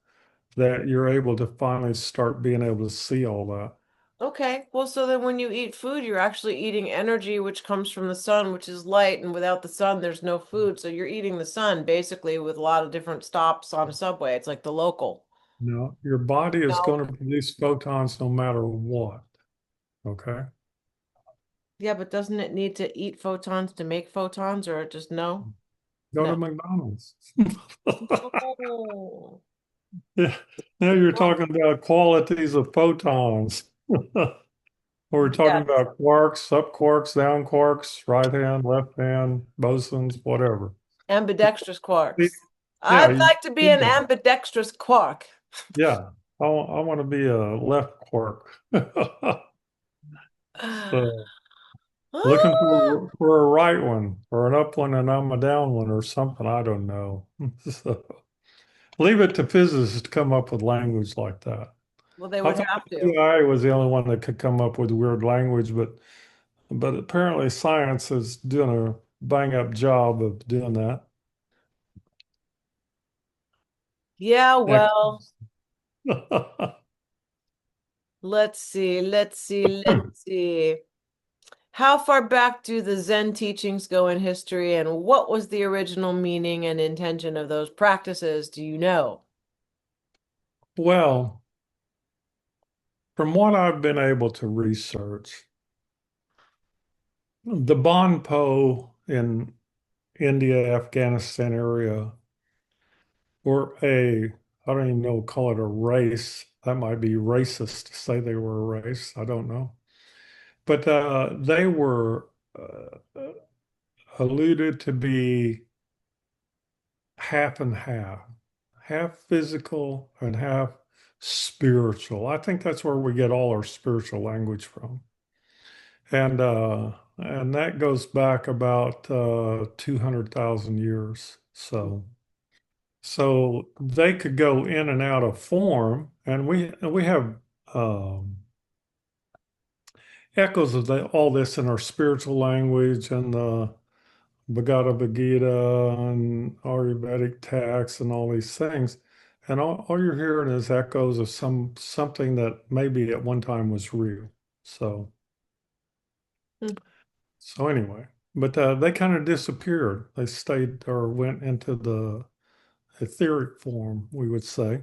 that you're able to finally start being able to see all that. okay. Well, so then when you eat food, you're actually eating energy which comes from the sun, which is light, and without the sun, there's no food. So you're eating the sun basically with a lot of different stops on a subway. It's like the local. No, your body is No. going to produce photons no matter what. Okay. Yeah, but doesn't it need to eat photons to make photons, or just no? Go to No. McDonald's. No. Yeah. Now you're talking about qualities of photons. We're talking Yeah, about quarks, up quarks, down quarks, right hand, left hand, bosons, whatever. ambidextrous quarks. Yeah, I'd like to be an ambidextrous quark. yeah. I want to be a left quark. So looking Ah, for a right one or an up one and I'm a down one or something. I don't know. So leave it to physicists to come up with language like that. well, they I would thought have the to. AI was the only one that could come up with weird language, but apparently science is doing a bang up job of doing that. Yeah, Yeah. well, let's see. How far back do the Zen teachings go in history, and what was the original meaning and intention of those practices? Do you know? Well, from what I've been able to research, the Bonpo in India, Afghanistan area were I don't even know, call it a race. That might be racist to say they were a race. I don't know. But they were alluded to be half and half, half physical and half spiritual. I think that's where we get all our spiritual language from. And that goes back about 200,000 years. So they could go in and out of form, and we have um, echoes of all this in our spiritual language and the Bhagavad Gita and Ayurvedic texts and all these things. And all you're hearing is echoes of something that maybe at one time was real. So Hmm. so anyway, but they kind of disappeared. They stayed or went into the etheric form, we would say,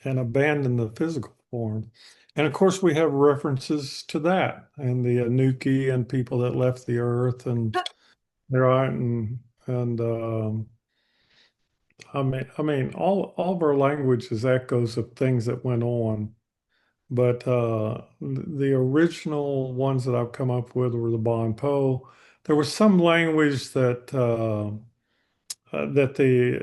and abandoned the physical form. And of course, we have references to that and the Anunnaki and people that left the earth and right and I mean, all of our language is echoes of things that went on. But the original ones that I've come up with were the Bon Po. There was some language that the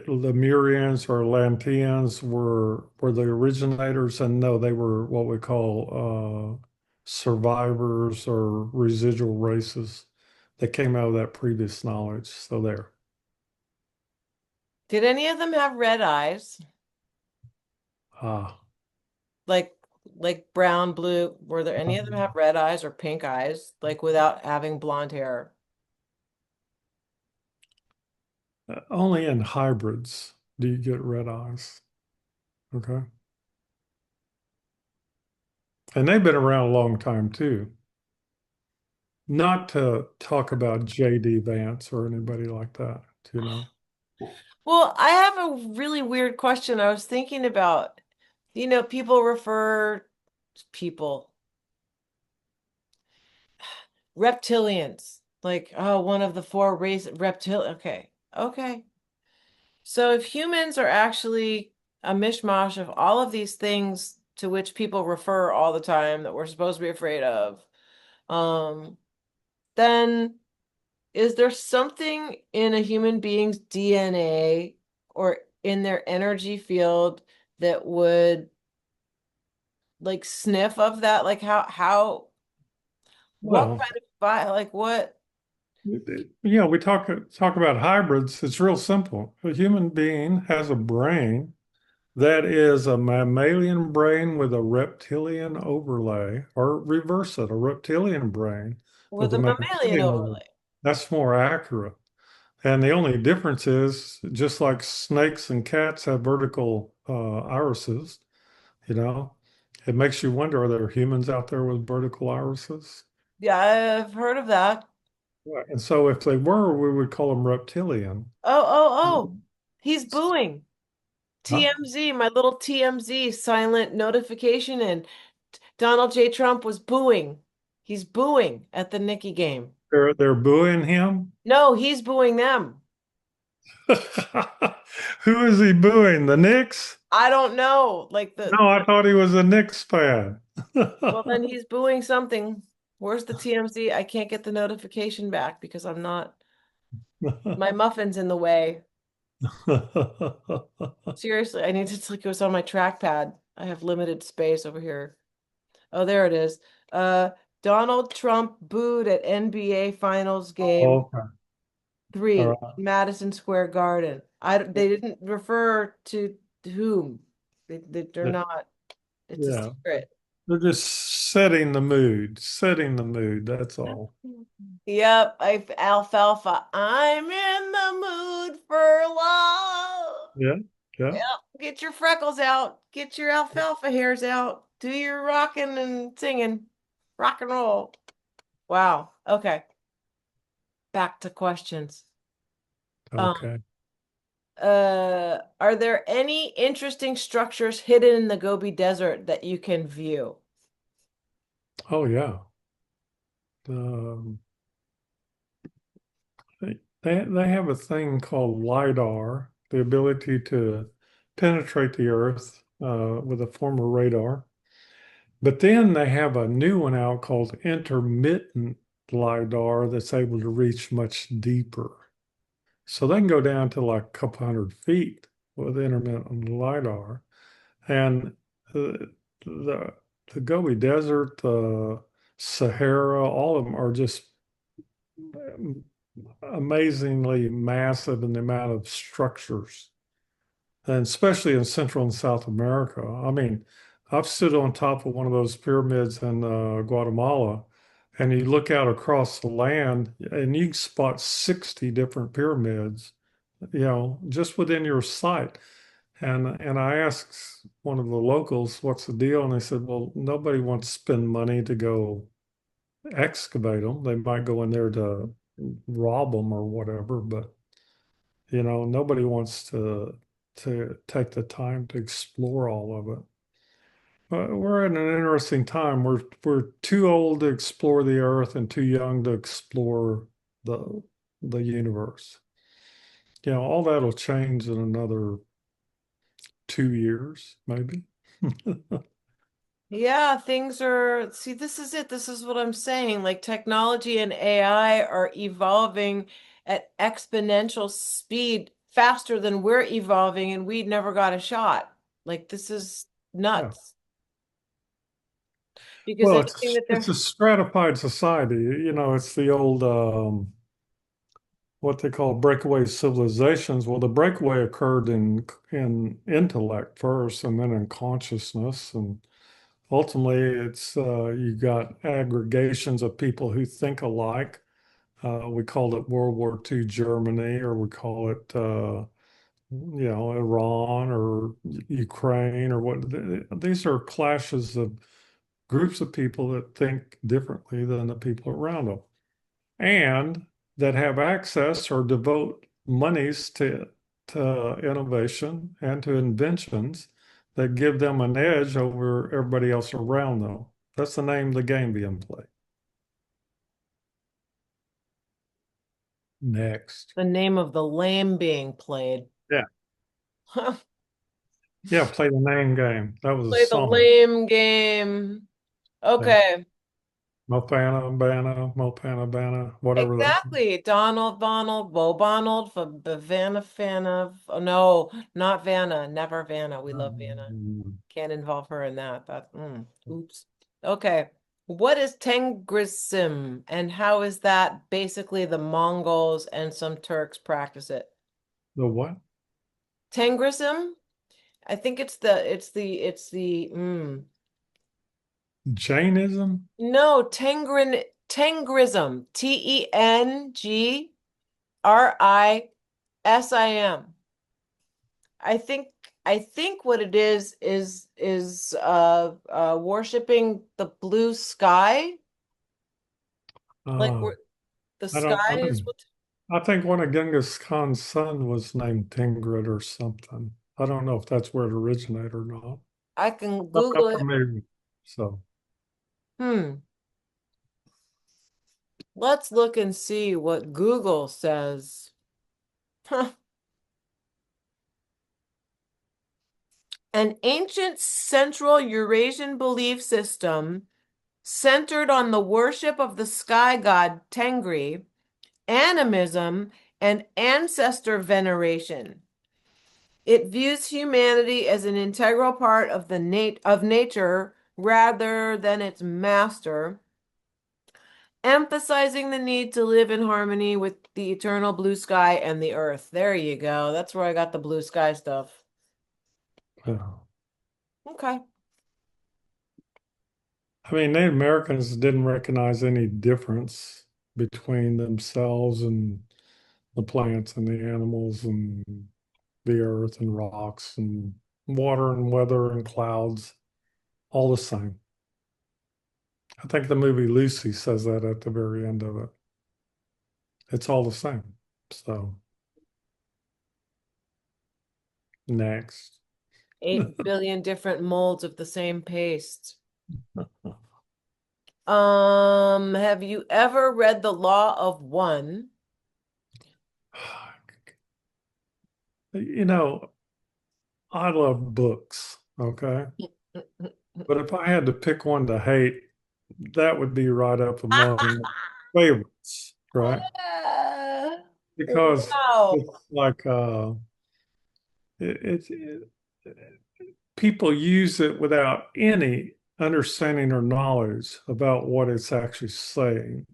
Lemurians or Atlanteans were the originators, and no, they were what we call survivors or residual races that came out of that previous knowledge. So there. Did any of them have red eyes? Ah, Like like brown, blue? Were there any of them have red eyes or pink eyes, like without having blonde hair? only in hybrids do you get red eyes. Okay. And they've been around a long time too. Not to talk about J.D. Vance or anybody like that, you know. Well, I have a really weird question. I was thinking about, people refer people, reptilians, like, oh, one of the four race reptil. Okay. Okay. So if humans are actually a mishmash of all of these things to which people refer all the time that we're supposed to be afraid of, um, then is there something in a human being's DNA or in their energy field that would like sniff of that? Like what Well, kind of like what? we talk about hybrids. It's real simple. A human being has a brain that is a mammalian brain with a reptilian overlay, or reverse it, a reptilian brain with With a a mammalian mammalian overlay. overlay. That's more accurate. And the only difference is, just like snakes and cats have vertical irises, you know, it makes you wonder, are there humans out there with vertical irises? Yeah, I've heard of that. Right. And so if they were, we would call them reptilian. Oh. He's booing. Huh? TMZ, my little TMZ silent notification, and Donald J. Trump was booing. He's booing at the Nikki game. They're booing him. No, he's booing them. Who is he booing? The Knicks? I don't know. Like No, I thought he was a Knicks fan. well, then he's booing something. Where's the TMZ? I can't get the notification back because I'm not, my muffin's in the way. Seriously, I need to like it was on my trackpad. I have limited space over here. Oh, there it is. Uh, Donald Trump booed at NBA Finals game Okay. All 3, right. Madison Square Garden. They didn't refer to whom. They're not. It's a Yeah. secret. They're just setting the mood, setting the mood. That's all. Yep, alfalfa. I'm in the mood for love. Yeah. Yep, Yeah. get your freckles out. Get your alfalfa hairs out. Do your rocking and singing. Rock and roll. Wow. Okay. Back to questions. Um, Okay. are there any interesting structures hidden in the Gobi Desert that you can view? Oh, yeah. Um, they have a thing called LIDAR, the ability to penetrate the earth with a form of radar. But then they have a new one out called intermittent LIDAR that's able to reach much deeper. So they can go down to like a couple 100 feet with intermittent LIDAR. And the the Gobi Desert, the Sahara, all of them are just amazingly massive in the amount of structures, and especially in Central and South America. I mean, I've stood on top of one of those pyramids in Guatemala, and you look out across the land, and you can spot 60 different pyramids, just within your sight. And I asked one of the locals, what's the deal? And they said, well, nobody wants to spend money to go excavate them. They might go in there to rob them or whatever, but nobody wants to take the time to explore all of it. But we're in an interesting time. We're too old to explore the earth and too young to explore the the universe. All that'll change in another 2 years, maybe. Yeah, things are, see, this is it. This is what I'm saying. Like technology and AI are evolving at exponential speed faster than we're evolving, and we never got a shot. Like this is Yeah. nuts because Well, anything it's that it's they're, a stratified society. It's the old what they call breakaway civilizations. Well, the breakaway occurred in intellect first, and then in consciousness, and ultimately it's you got aggregations of people who think alike. We called it World War II Germany, or we call it Iran or Ukraine, or what. These are clashes of groups of people that think differently than the people around them, and that have access or devote monies to innovation and to inventions that give them an edge over everybody else around them. That's the name of the game being played. Next. the name of the lame being played. Yeah. Yeah, play the name game. That was a Play the song. lame game. Yeah. Okay. Mopana, Bana, Mopana, Bana, whatever that. Exactly. Donald, Bonald, Bo Bonald, for Vanna, Fana. Oh, no, not Vanna. Never Vanna. We love Vanna. Can't involve her in that. Oops. Okay. What is Tengrism and how is that basically the Mongols and some Turks practice it? The what? Tengrism? I think Jainism? no, Tengrism. Tengrism. I think I think what it is worshiping the blue sky. Like Uh, we're, the I don't, I sky is don't, what I think one of Genghis Khan's son was named Tingrid or something. I don't know if that's where it originated or not. I can I'm Google not it. familiar. So, Hmm. Let's look and see what Google says. An ancient central Eurasian belief system centered on the worship of the sky god Tengri, animism, and ancestor veneration. It views humanity as an integral part of of nature rather than its master, emphasizing the need to live in harmony with the eternal blue sky and the earth. There you go. That's where I got the blue sky stuff. yeah. Okay. I mean, Native Americans didn't recognize any difference between themselves and the plants and the animals and the earth and rocks and water and weather and clouds, all the same. I think the movie Lucy says that at the very end of it. It's all the same. So, next. 8 billion different molds of the same paste. Have you ever read The Law of One? You know, I love books, okay? But if I had to pick one to hate, that would be right up among my favorites, right? Because Wow. it's like it, people use it without any understanding or knowledge about what it's actually saying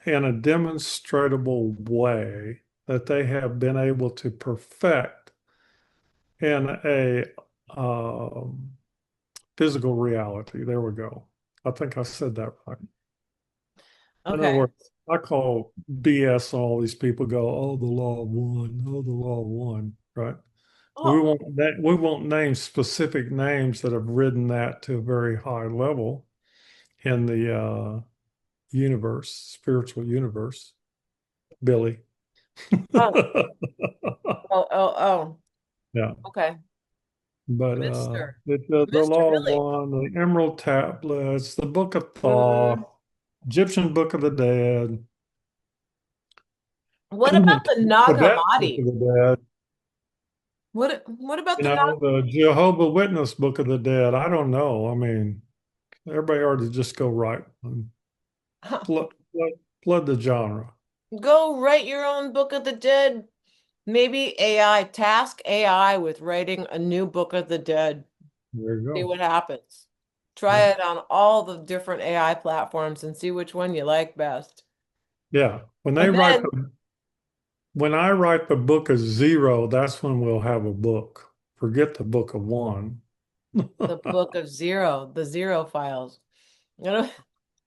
in a demonstrable way that they have been able to perfect in a um, physical reality. There we go. I think I said that right. In other Okay. words, I call BS all these people go, oh, the law of one, oh, the law of one, right? Oh, We won't name specific names that have ridden that to a very high level in the universe, spiritual universe. Billy. oh, oh. Yeah. Okay. But Mister. the Mr. law of Billy. one, the Emerald Tablets, the Book of Thoth, Mhm. Egyptian Book of the Dead, What about the the Nag Tibet Book Hammadi? of the Dead, What about you the Nag? know, the Jehovah Witness Book of the Dead. I don't know. I mean, everybody ought to just go right and flood, flood, flood the genre. Go write your own Book of the Dead. Maybe AI, task AI with writing a new Book of the Dead. There you See go. what happens. Try Yeah. it on all the different AI platforms and see which one you like best. Yeah. And then When I write the book of zero, that's when we'll have a book. Forget the book of one. the Book of Zero, the Zero files. You know,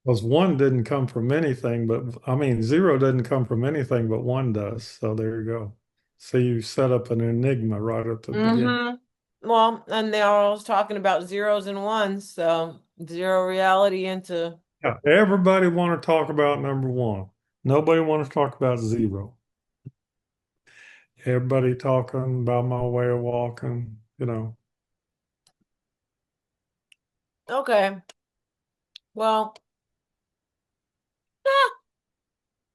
Because one didn't come from anything, but I mean, zero didn't come from anything, but one does. So there you go. So you set up an enigma right at the beginning. hmm Well, and they're always talking about zeros and ones, so zero reality into Yeah, everybody want to talk about number one. Nobody want to talk about zero. Everybody talking about my way of walking, you know. okay. Well,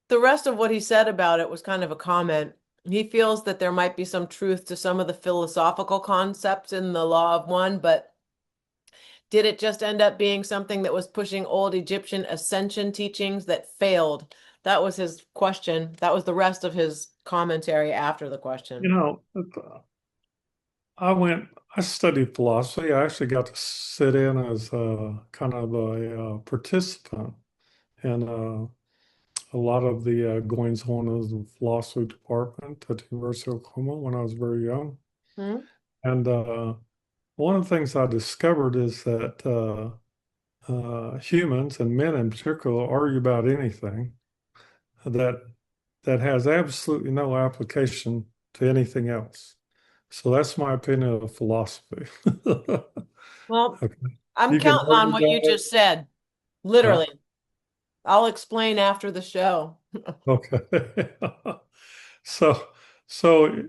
the rest of what he said about it was kind of a comment. He feels that there might be some truth to some of the philosophical concepts in the law of one, but did it just end up being something that was pushing old Egyptian ascension teachings that failed? That was his question. That was the rest of his commentary after the You question. know, I studied philosophy. I actually got to sit in as a kind of a participant in a lot of the goings on of the philosophy department at the University of Oklahoma when I was very young. Hmm? And one of the things I discovered is that humans and men in particular argue about anything that that has absolutely no application to anything else. So that's my opinion of philosophy. Well, Okay. I'm You can counting on argue what you about it. just said. Yeah. Literally. I'll explain after the show. Okay. So, so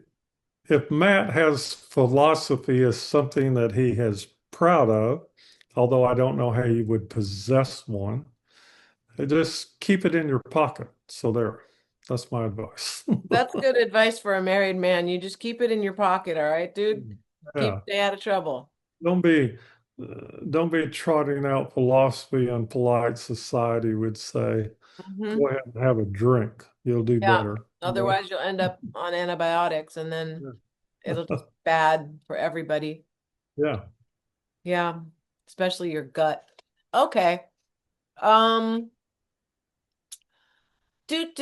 if Matt has philosophy as something that he is proud of, although I don't know how you would possess one, just keep it in your pocket. So there, that's my advice. That's good advice for a married man. You just keep it in your pocket, all right, dude? Yeah. Stay out of trouble. Don't be, don't be trotting out philosophy in polite society would say. Hmm. Go ahead and have a drink. You'll do Yeah. better. Okay? Otherwise, you'll end up on antibiotics and then it'll Yeah. just be bad for everybody. Yeah. Yeah, especially your gut. Okay. Um, What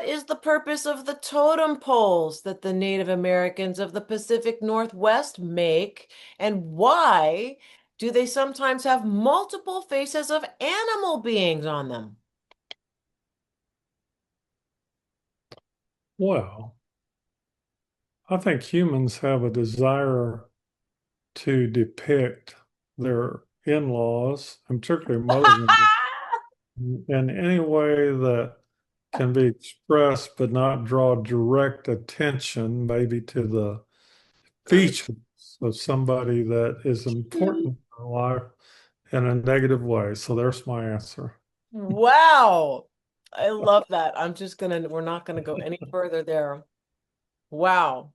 is the purpose of the totem poles that the Native Americans of the Pacific Northwest make, and why do they sometimes have multiple faces of animal beings on them? Well, I think humans have a desire to depict their in-laws, and particularly mothers-in-law, in any way that can be expressed but not draw direct attention, maybe to the features of somebody that is important in our life in a negative way. So there's my answer. Wow. I love that. We're not gonna go any further there. Wow.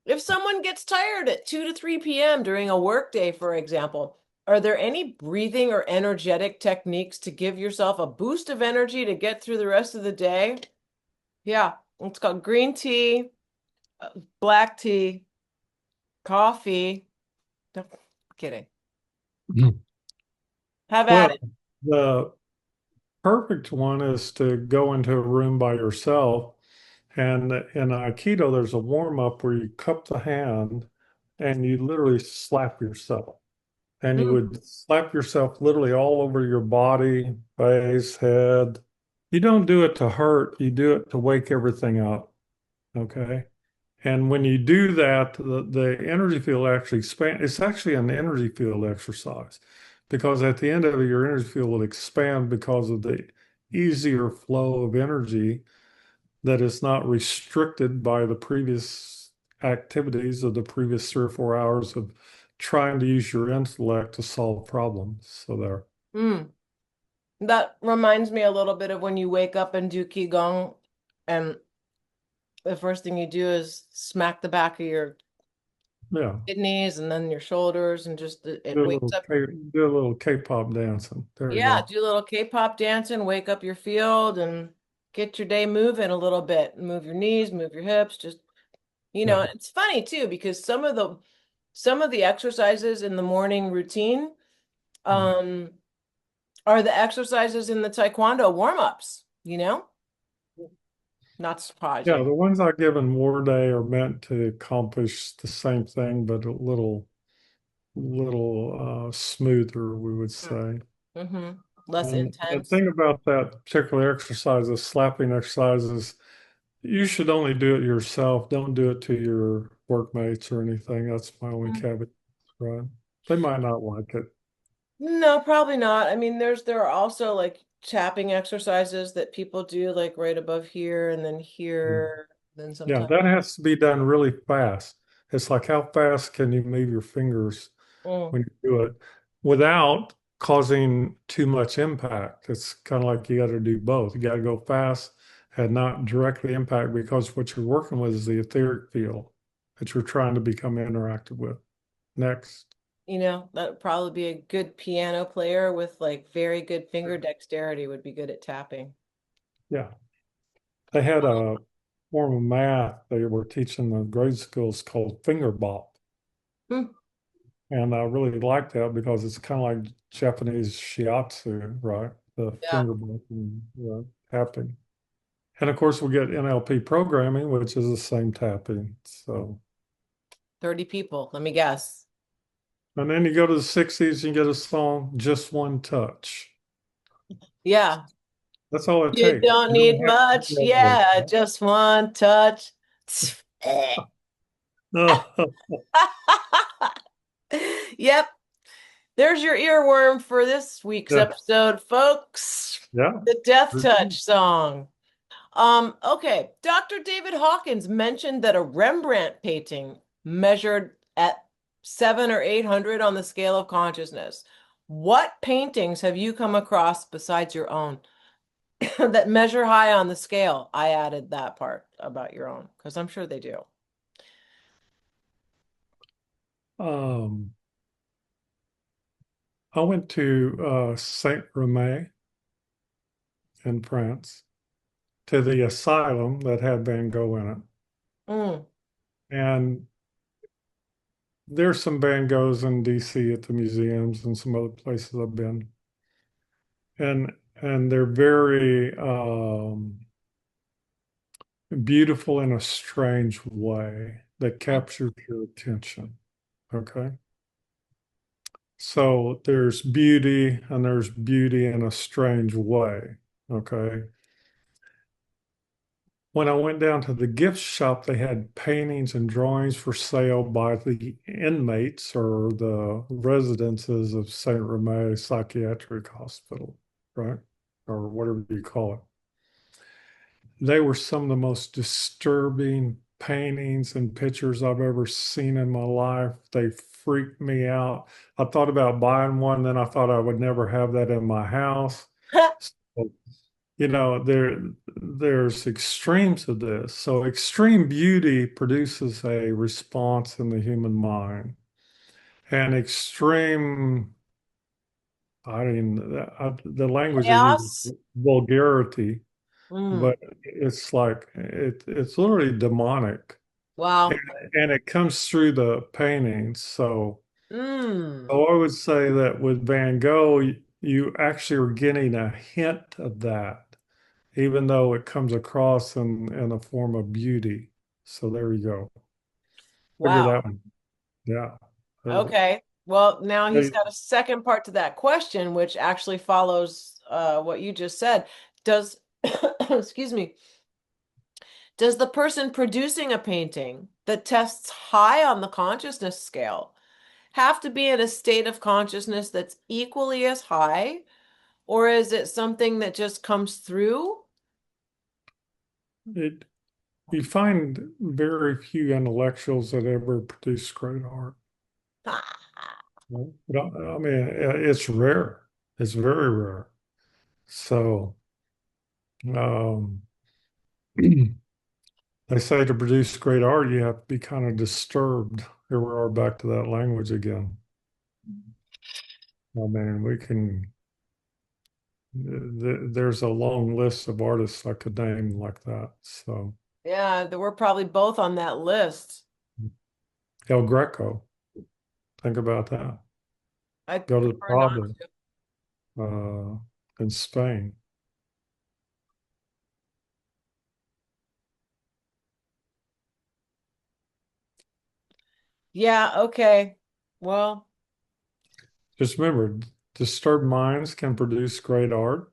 If someone gets tired at 2 to 3 p.m. during a workday, for example, are there any breathing or energetic techniques to give yourself a boost of energy to get through the rest of the day? Yeah, it's called green tea, uh, black tea, coffee. No, kidding. Mhm. Have at Well, it. the perfect one is to go into a room by yourself. And in Aikido, there's a warm up where you cup the hand and you literally slap yourself. And you Mm, would slap yourself literally all over your body, face, head. You don't do it to hurt, you do it to wake everything up. Okay. And when you do that, the energy field actually expands. It's actually an energy field exercise because at the end of it, your energy field will expand because of the easier flow of energy that is not restricted by the previous activities of the previous 3 or 4 hours of trying to use your intellect to solve problems. So there. mm. That reminds me a little bit of when you wake up and do Qigong, and the first thing you do is smack the back of your Yeah. kidneys and then your shoulders, and just it Do a wakes little up. Do a little K-pop dancing. There you Yeah, go. do a little K-pop dancing, wake up your field and get your day moving a little bit. Move your knees, move your hips, just Yeah. it's funny too because some of the exercises in the morning routine um are the exercises in the Taekwondo warm-ups, Not Yeah, surprising. the ones I give in War Day are meant to accomplish the same thing, but a little smoother, we would say. Mm-hmm. Less And the intense. thing about that particular exercise, the slapping exercises, you should only do it yourself. Don't do it to your workmates or anything. That's my only caveat, right? They might not like it. No, probably not. I mean, there are also like tapping exercises that people do like right above here and then here, then Yeah, sometimes. that has to be done really fast. It's like how fast can you move your fingers Mm, when you do it without causing too much impact. It's kind of like you got to do both. You got to go fast and not directly impact because what you're working with is the etheric field that you're trying to become interactive with. Next. That would probably be a good piano player with like very good finger dexterity would be good at tapping. Yeah. They had a form of math they were teaching the grade schools called finger bop. Hmm. And I really like that because it's kind of like Japanese shiatsu, right? The Yeah, finger bop and tapping. And of course, we get NLP programming, which is the same tapping. So, 30 people, let me guess. and then you go to the 60s, you get a song, Just One Touch. Yeah. That's all it You takes. don't You need don't have to much. do Yeah, all just one touch. that. Yep. There's your earworm for this week's Yeah, episode, folks. yeah. The Death Touch song. Okay. Dr. David Hawkins mentioned that a Rembrandt painting measured at 700 or 800 on the scale of consciousness. What paintings have you come across besides your own that measure high on the scale? I added that part about your own because I'm sure they do. Um, I went to Saint Remy in France to the asylum that had Van Gogh in it. Mm, And there's some Van Goghs in DC at the museums and some other places I've been. And they're very beautiful in a strange way that captures your attention. Okay. So there's beauty and there's beauty in a strange way. Okay. When I went down to the gift shop, they had paintings and drawings for sale by the inmates or the residences of St. Remy Psychiatric Hospital, right? Or whatever you call it. They were some of the most disturbing paintings and pictures I've ever seen in my life. They freaked me out. I thought about buying one, then I thought I would never have that in my house. So, there's extremes of this. So extreme beauty produces a response in the human mind. And extreme, I mean, the language is used chaos. vulgarity, Mm, but it's literally demonic. And, wow. and it comes through the paintings. Mm, So I would say that with Van Gogh, you actually are getting a hint of that, even though it comes across in a form of beauty. So there you go. Figure wow. that one. Yeah. Uh, Okay. Well, now he's they- got a second part to that question, which actually follows what you just said. Does, excuse me, does the person producing a painting that tests high on the consciousness scale have to be in a state of consciousness that's equally as high, or is it something that just comes through? it, you find very few intellectuals that ever produce great art. But I mean, it's rare. It's very rare. So, um, they say to produce great art, you have to be kind of disturbed. Here we are back to that language again. I mean, there's a long list of artists I could name like that. So, Yeah, we're probably both on that list. El Greco, think about that. I'd Go to the prefer not Prado to. uh, in Spain. Yeah, okay. Well, Just remember, disturbed minds can produce great art,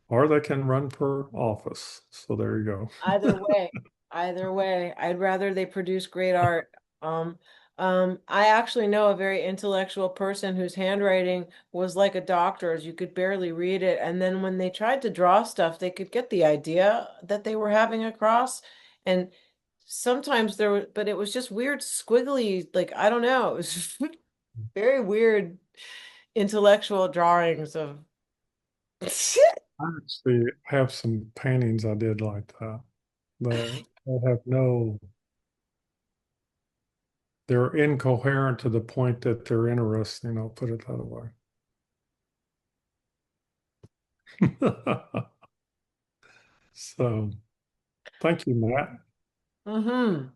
or they can run for office. So there you go. either way, either way, I'd rather they produce great art. Um, I actually know a very intellectual person whose handwriting was like a doctor's. You could barely read it. And then when they tried to draw stuff, they could get the idea that they were having across. And sometimes there was, but it was just weird, squiggly, like, I don't know. It was very weird intellectual drawings of. I actually have some paintings I did like that, but I have no they're incoherent to the point that they're interesting. I'll put it that way. So, thank you, Matt. Mm-hmm.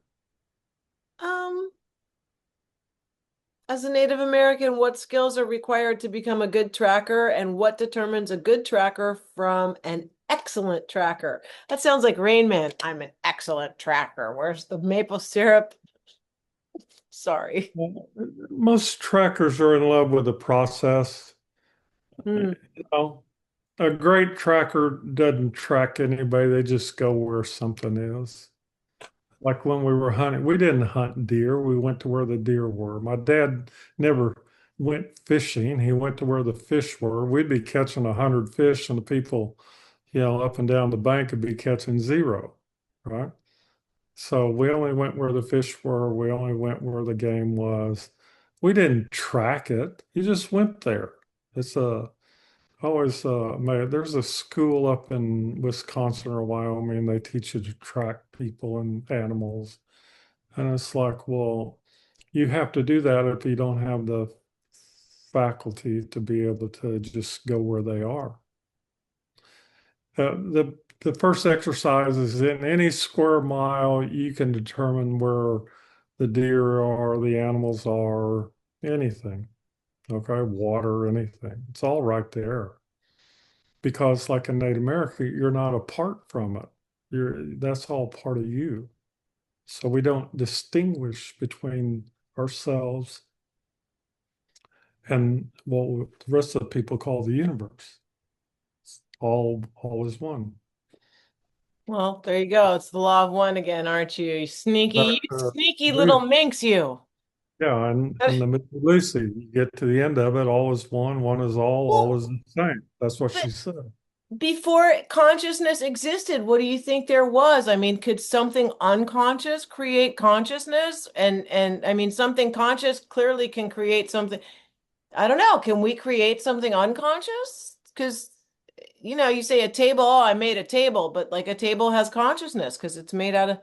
Um, as a Native American, what skills are required to become a good tracker, and what determines a good tracker from an excellent tracker? That sounds like Rain Man. I'm an excellent tracker. Where's the maple syrup? Sorry. Well, most trackers are in love with the process. Hmm. You know, a great tracker doesn't track anybody, they just go where something is. Like when we were hunting, we didn't hunt deer. We went to where the deer were. My dad never went fishing. He went to where the fish were. We'd be catching 100 fish, and the people, up and down the bank would be catching zero, right? So we only went where the fish were. We only went where the game was. We didn't track it. You just went there. It's a always there's a school up in Wisconsin or Wyoming. They teach you to track people and animals. And it's like, well, you have to do that if you don't have the faculty to be able to just go where they are. The first exercise is in any square mile, you can determine where the deer are, the animals are, anything. Okay, water, anything. It's all right there. Because like in Native America, you're not apart from it. That's all part of you. So we don't distinguish between ourselves and what the rest of the people call the universe. All is one. Well, there you go. It's the law of one again, aren't you? You Dr. sneaky little Lucy. minx, you. Yeah, and the Miss Lucy, you get to the end of it, all is one is all Well, is the same. That's what but she said. before consciousness existed, what do you think there was? I mean, could something unconscious create consciousness? And I mean, something conscious clearly can create something. I don't know. Can we create something unconscious? Because you say a table, oh, I made a table, but like a table has consciousness because it's made out of,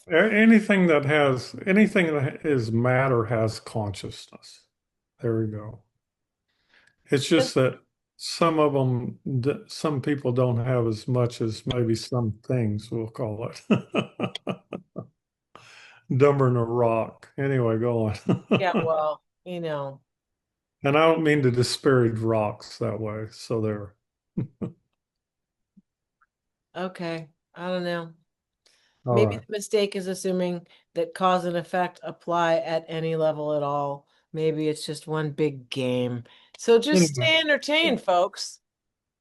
Anything that is matter has consciousness. There we go. It's just that some of them, some people don't have as much as maybe some things, we'll call it. Dumber than a rock. Anyway, go yeah, on. well, And I don't mean to disparage rocks that way. So there. okay. I don't know. All Maybe right. the mistake is assuming that cause and effect apply at any level at all. Maybe it's just one big game. So just Anyway, stay entertained, folks.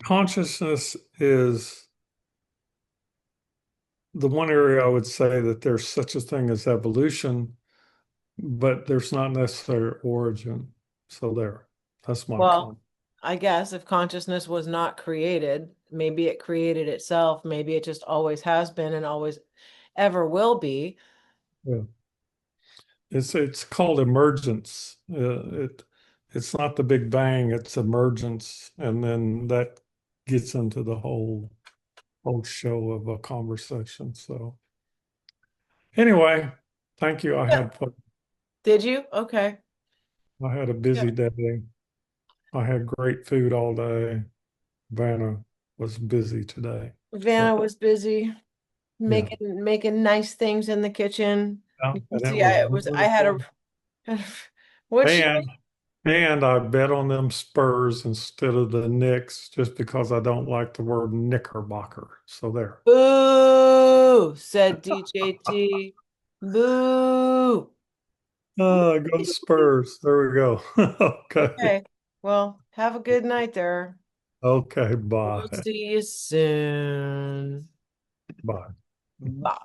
consciousness is the one area I would say that there's such a thing as evolution, but there's not necessarily origin. So there. That's my Well, comment. I guess if consciousness was not created, maybe it created itself. Maybe it just always has been and always ever will be. Yeah. It's called emergence. It's not the Big Bang, it's emergence, and then that gets into the whole show of a conversation. So anyway, thank you. Yeah. Did you? Okay. I had a Yeah. busy day. I had great food all day. Vanna was busy today. Vanna So was busy yeah, making nice things in the kitchen. yeah, You can and it see was I had wonderful. a what she And and I bet on them Spurs instead of the Knicks just because I don't like the word Knickerbocker. So there. boo said DJT. Boo. Go Spurs. There we go. Okay. Okay. Well, have a good night there. Okay. We'll Bye. see you soon. Bye. Bye.